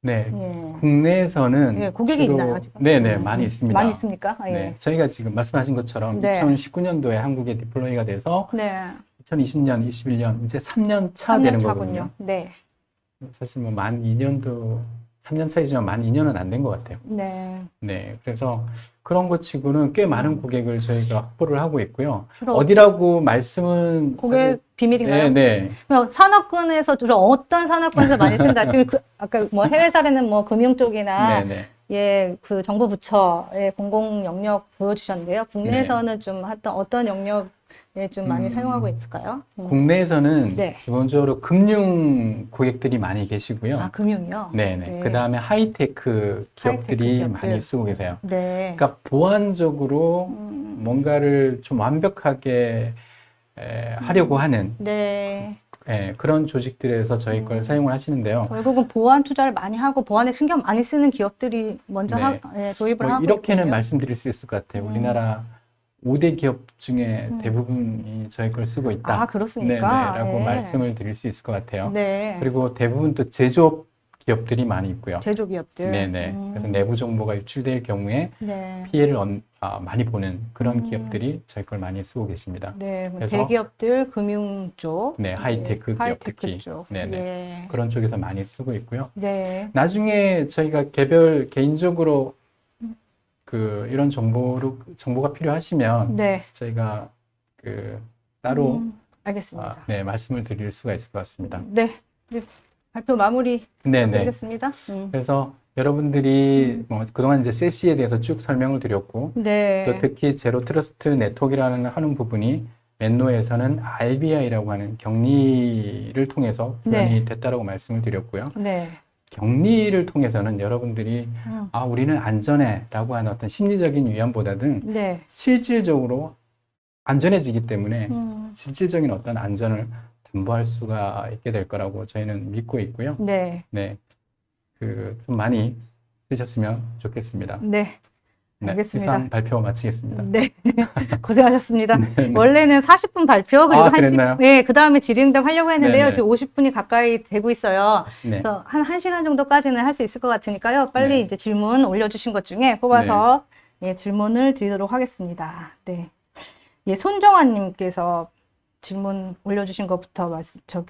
네. 예. 국내에서는 예, 고객이 주로 있나요, 지금? 네네 많이 있습니다. 많이 있습니까? 아, 예. 네, 저희가 지금 말씀하신 것처럼 네. 2019년도에 한국에 디플로이가 돼서 네. 2020년, 21년 이제 3년 차 3년 되는 차군요. 거거든요. 네. 사실 뭐 만 2년도 3년 차이지만 만 2년은 안 된 것 같아요. 네. 네, 그래서 그런 것 치고는 꽤 많은 고객을 저희가 확보를 하고 있고요. 주로 어디라고 말씀은 고객 사실 비밀인가요? 네. 그럼 산업군에서 주로 어떤 산업군에서 많이 쓴다? 지금 아까 뭐 해외 사례는 뭐 금융 쪽이나 네. 예, 그 정부 부처의 공공 영역 보여주셨는데요. 국내에서는 좀 어떤 영역에 좀 많이 사용하고 있을까요? 국내에서는 네. 기본적으로 금융 고객들이 많이 계시고요. 아, 금융이요? 네네. 네. 그 다음에 하이테크 기업들이 하이테크 기업들. 많이 쓰고 계세요. 네. 그러니까 보안적으로 뭔가를 좀 완벽하게 하려고 하는 네. 그런 조직들에서 저희 걸 사용을 하시는데요. 결국은 보안 투자를 많이 하고 보안에 신경 많이 쓰는 기업들이 먼저 네. 도입을 뭐 하고 이렇게는 있군요. 말씀드릴 수 있을 것 같아요. 우리나라 5대 기업 중에 대부분이 저희 걸 쓰고 있다. 아, 그렇습니까? 네네라고 네. 말씀을 드릴 수 있을 것 같아요. 네. 그리고 대부분 또 제조업 기업들이 많이 있고요. 제조기업들. 네네. 그래서 내부 정보가 유출될 경우에 네. 피해를 많이 보는 그런 기업들이 저희 걸 많이 쓰고 계십니다. 네, 뭐 그래서- 대기업들, 금융 쪽, 네, 하이테크 기업 하이테크 특히. 쪽. 네네. 예. 그런 쪽에서 많이 쓰고 있고요. 네. 나중에 저희가 개인적으로 이런 정보가 필요하시면 네. 저희가 따로 알겠습니다. 네, 말씀을 드릴 수가 있을 것 같습니다. 네. 이제 발표 마무리 네네. 드리겠습니다. 그래서 여러분들이 뭐 그동안 이제 세시에 대해서 쭉 설명을 드렸고 네. 또 특히 제로 트러스트 네트워크라는 하는 부분이 맨노에서는 RBI라고 하는 격리를 통해서 구현이 됐다라고 말씀을 드렸고요. 네. 격리를 통해서는 여러분들이 우리는 안전해라고 하는 어떤 심리적인 위안보다는 네. 실질적으로 안전해지기 때문에 음. 실질적인 어떤 안전을 담보할 수가 있게 될 거라고 저희는 믿고 있고요. 네. 네, 좀 많이 쓰셨으면 좋겠습니다. 네. 네, 알겠습니다. 이상 발표 마치겠습니다. 네. 고생하셨습니다. 네. 원래는 40분 발표, 그리고 그랬나요? 네, 그 다음에 질의응답 하려고 했는데요. 네네. 지금 50분이 가까이 되고 있어요. 네, 그래서 한 1시간 정도까지는 할 수 있을 것 같으니까요. 빨리 네. 이제 질문 올려주신 것 중에 뽑아서 예, 질문을 드리도록 하겠습니다. 네. 예, 손정환님께서 질문 올려주신 것부터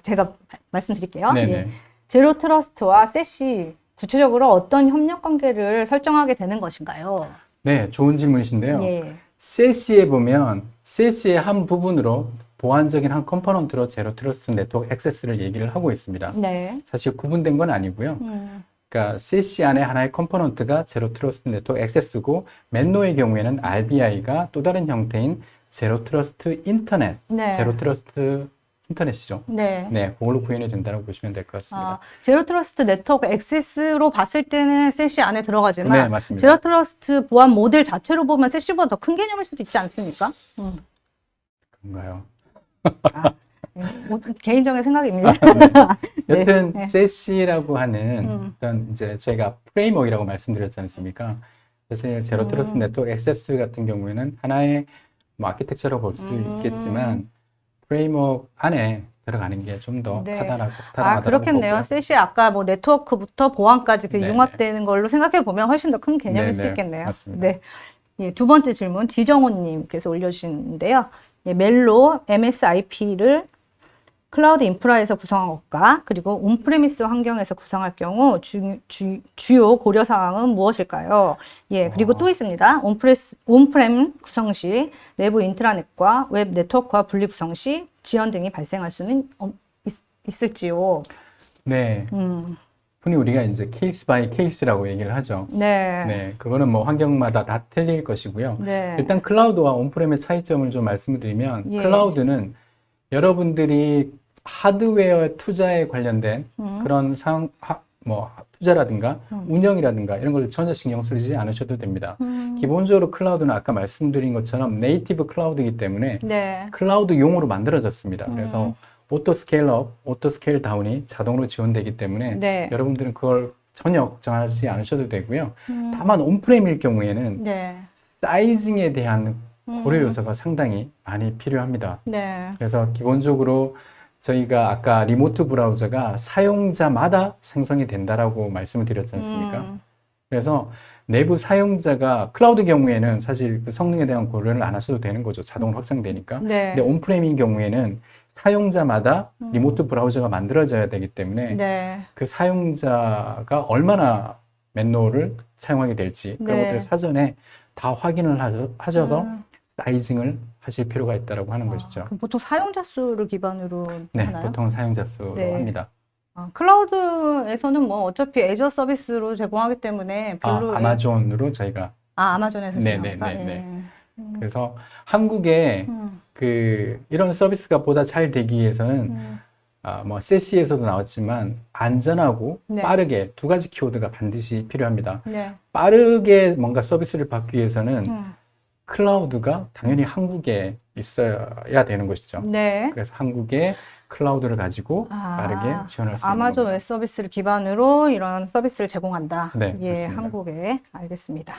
제가 말씀드릴게요. 네네. 예. 제로 트러스트와 셋이 구체적으로 어떤 협력 관계를 설정하게 되는 것인가요? 네, 좋은 질문이신데요. 예. CS에 보면 CS의 한 부분으로 보안적인 한 컴포넌트로 제로 트러스트 네트워크 액세스를 얘기를 하고 있습니다. 네. 사실 구분된 건 아니고요. 그러니까 CC 안에 하나의 컴포넌트가 제로 트러스트 네트워크 액세스고 맨노의 경우에는 RBI가 또 다른 형태인 제로 트러스트 인터넷, 네. 제로 트러스트 인터넷이죠. 네. 네, 그걸로 구현이 된다고 보시면 될 것 같습니다. 아, 제로 트러스트 네트워크 액세스로 봤을 때는 셋이 안에 들어가지만 네, 맞습니다. 제로 트러스트 보안 모델 자체로 보면 셋이보다 더 큰 개념일 수도 있지 않습니까? 그런가요? 개인적인 생각입니다. 네. 여튼 네. 세시라고 하는 어떤 이제 저희가 프레임워크라고 말씀드렸지 않습니까? 사실 제로 트러스트 네트워크 액세스 같은 경우에는 하나의 뭐 아키텍처라고 볼 수도 있겠지만 프레임워크 안에 들어가는 게 좀 더 네. 타당하다고 그렇겠네요. 보고요. 셋이 아까 뭐 네트워크부터 보안까지 그 네네. 융합되는 걸로 생각해 보면 훨씬 더 큰 개념일 수 네네, 있겠네요. 맞습니다. 네. 예, 두 번째 질문 지정호님께서 올려주시는데요. 예, 멜로 MSIP를 클라우드 인프라에서 구성한 것과 그리고 온프레미스 환경에서 구성할 경우 주요 고려 사항은 무엇일까요? 예, 그리고 또 있습니다. 온프렘 구성 시 내부 인트라넷과 웹 네트워크와 분리 구성 시 지연 등이 발생할 수는 있을지요? 네. 흔히 우리가 이제 케이스 바이 케이스라고 얘기를 하죠. 네. 네, 그거는 뭐 환경마다 다 틀릴 것이고요. 네. 일단 클라우드와 온프렘의 차이점을 좀 말씀을 드리면 예. 클라우드는 여러분들이 하드웨어 투자에 관련된 그런 투자라든가 운영이라든가 이런 걸 전혀 신경 쓰지 않으셔도 됩니다. 기본적으로 클라우드는 아까 말씀드린 것처럼 네이티브 클라우드이기 때문에 네. 클라우드 용으로 만들어졌습니다. 그래서 오토 스케일업, 오토 스케일 다운이 자동으로 지원되기 때문에 네. 여러분들은 그걸 전혀 걱정하지 않으셔도 되고요. 다만 온프레임일 경우에는 네. 사이징에 대한 고려 요소가 상당히 많이 필요합니다. 네. 그래서 기본적으로 저희가 아까 리모트 브라우저가 사용자마다 생성이 된다라고 말씀을 드렸지 않습니까? 그래서 내부 사용자가 클라우드 경우에는 사실 그 성능에 대한 고려를 안 하셔도 되는 거죠. 자동으로 확장되니까. 네. 근데 온프레임인 경우에는 사용자마다 리모트 브라우저가 만들어져야 되기 때문에 네. 그 사용자가 얼마나 맨노를 사용하게 될지 그런 네. 것들을 사전에 다 확인을 하셔서 사이징을 하실 필요가 있다고 하는 것이죠. 그럼 보통 사용자 수를 기반으로 네, 하나요? 보통 사용자 수로 네. 합니다. 클라우드에서는 뭐 어차피 애저 서비스로 제공하기 때문에 별로 아마존으로 저희가 아마존에서 네, 제공할까? 네, 네, 예. 그래서 한국에 이런 서비스가 보다 잘 되기 위해서는 뭐 세시에서도 나왔지만 안전하고 네. 빠르게 두 가지 키워드가 반드시 필요합니다. 네. 빠르게 뭔가 서비스를 받기 위해서는 클라우드가 당연히 한국에 있어야 되는 것이죠. 네. 그래서 한국에 클라우드를 가지고 빠르게 지원할 수 있는 아마존 겁니다. 웹 서비스를 기반으로 이런 서비스를 제공한다. 네, 예, 맞습니다. 한국에 알겠습니다.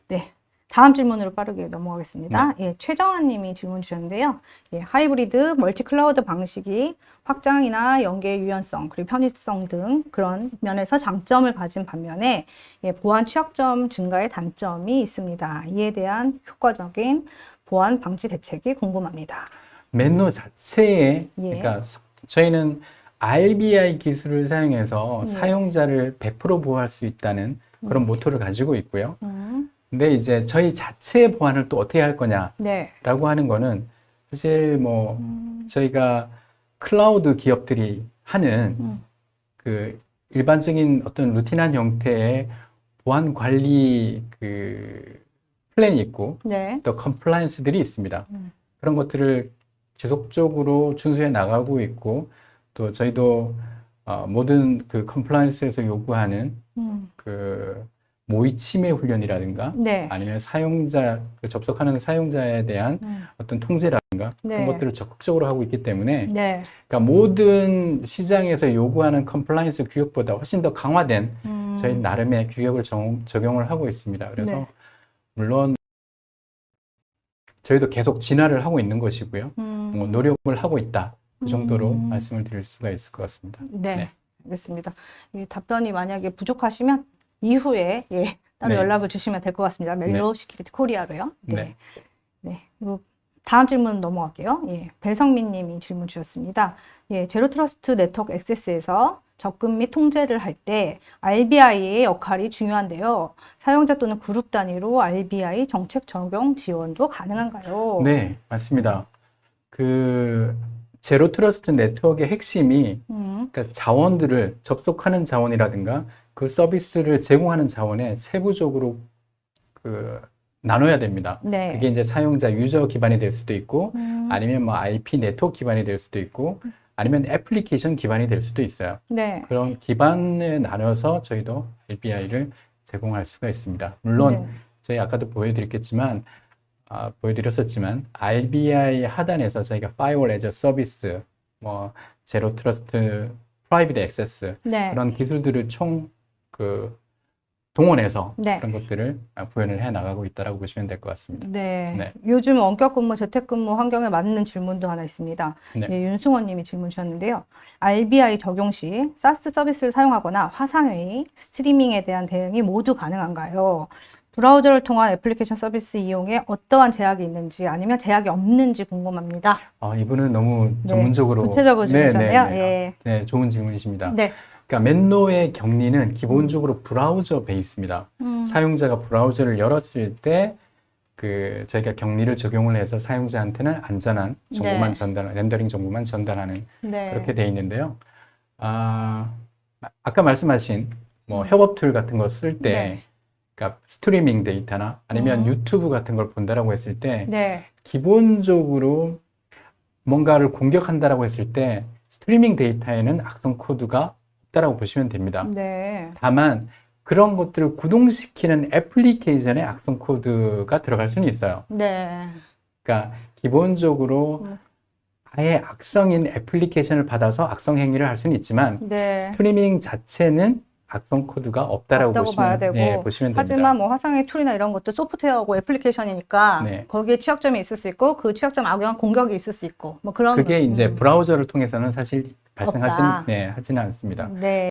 네. 다음 질문으로 빠르게 넘어가겠습니다. 네. 예, 최정환 님이 질문 주셨는데요. 예, 하이브리드 멀티 클라우드 방식이 확장이나 연계 유연성, 그리고 편의성 등 그런 면에서 장점을 가진 반면에 예, 보안 취약점 증가의 단점이 있습니다. 이에 대한 효과적인 보안 방지 대책이 궁금합니다. 맨노 자체에 예. 그러니까 저희는 RBI 기술을 사용해서 예. 사용자를 100% 보호할 수 있다는 그런 모토를 가지고 있고요. 음. 근데 이제 저희 자체 보안을 또 어떻게 할 거냐라고 네. 하는 거는 사실 뭐 저희가 클라우드 기업들이 하는 그 일반적인 어떤 루틴한 형태의 보안 관리 그 플랜이 있고 네. 또 컴플라이언스들이 있습니다. 그런 것들을 지속적으로 준수해 나가고 있고 또 저희도 모든 그 컴플라이언스에서 요구하는 그 모의 침해 훈련이라든가 네. 아니면 그 접속하는 사용자에 대한 어떤 통제라든가 네. 그런 것들을 적극적으로 하고 있기 때문에 네. 그러니까 모든 시장에서 요구하는 컴플라이언스 규격보다 훨씬 더 강화된 저희 나름의 규격을 적용을 하고 있습니다. 그래서 네. 물론 저희도 계속 진화를 하고 있는 것이고요. 뭐 노력을 하고 있다. 그 정도로 말씀을 드릴 수가 있을 것 같습니다. 네. 네. 알겠습니다. 이 답변이 만약에 부족하시면 이후에 따로 네. 연락을 주시면 될 것 같습니다. 멜로 시큐리티 코리아로요. 네. 네. 네. 그리고 다음 질문 넘어갈게요. 예, 배성민 님이 질문 주셨습니다. 예, 제로 트러스트 네트워크 액세스에서 접근 및 통제를 할 때 RBI의 역할이 중요한데요. 사용자 또는 그룹 단위로 RBI 정책 적용 지원도 가능한가요? 네, 맞습니다. 그 제로 트러스트 네트워크의 핵심이 그러니까 자원들을 접속하는 자원이라든가 그 서비스를 제공하는 자원에 세부적으로 그 나눠야 됩니다. 네. 그게 이제 사용자 유저 기반이 될 수도 있고 아니면 뭐 IP 네트워크 기반이 될 수도 있고 아니면 애플리케이션 기반이 될 수도 있어요. 네. 그런 기반에 나눠서 저희도 RBI를 제공할 수가 있습니다. 물론 네. 저희 아까도 보여드렸었지만 RBI 하단에서 저희가 Firewall as a Service, 뭐 제로 트러스트, 프라이빗 액세스 네. 그런 기술들을 동원해서 네. 그런 것들을 구현을 해 나가고 있다라고 보시면 될 것 같습니다. 네. 네. 요즘 원격 근무, 재택 근무 환경에 맞는 질문도 하나 있습니다. 네. 예, 윤승원 님이 질문 주셨는데요. RBI 적용 시 사스 서비스를 사용하거나 화상회의, 스트리밍에 대한 대응이 모두 가능한가요? 브라우저를 통한 애플리케이션 서비스 이용에 어떠한 제약이 있는지 아니면 제약이 없는지 궁금합니다. 이분은 너무 네. 전문적으로 구체적으로 질문 주셨네요. 네. 예. 네, 좋은 질문이십니다. 네. 그러니까 맨노의 격리는 기본적으로 브라우저 베이스입니다. 사용자가 브라우저를 열었을 때 저희가 격리를 적용을 해서 사용자한테는 안전한 정보만 네. 렌더링 정보만 전달하는 네. 그렇게 돼 있는데요. 아까 말씀하신 뭐 협업 툴 같은 거 쓸 때, 네. 그러니까 스트리밍 데이터나 아니면 유튜브 같은 걸 본다라고 했을 때, 네. 기본적으로 뭔가를 공격한다라고 했을 때 스트리밍 데이터에는 악성 코드가 없다라고 보시면 됩니다. 네. 다만 그런 것들을 구동시키는 애플리케이션에 악성 코드가 들어갈 수는 있어요. 네. 그러니까 기본적으로 아예 악성인 애플리케이션을 받아서 악성 행위를 할 수는 있지만 네. 스트리밍 자체는 악성 코드가 없다라고 없다고 봐야 되고, 보시면 됩니다. 하지만 뭐 화상의 툴이나 이런 것도 소프트웨어고 애플리케이션이니까 네. 거기에 취약점이 있을 수 있고 그 취약점 악용한 공격이 있을 수 있고 뭐 그런 그게 이제 브라우저를 통해서는 사실 없다. 하지는 않습니다. 네.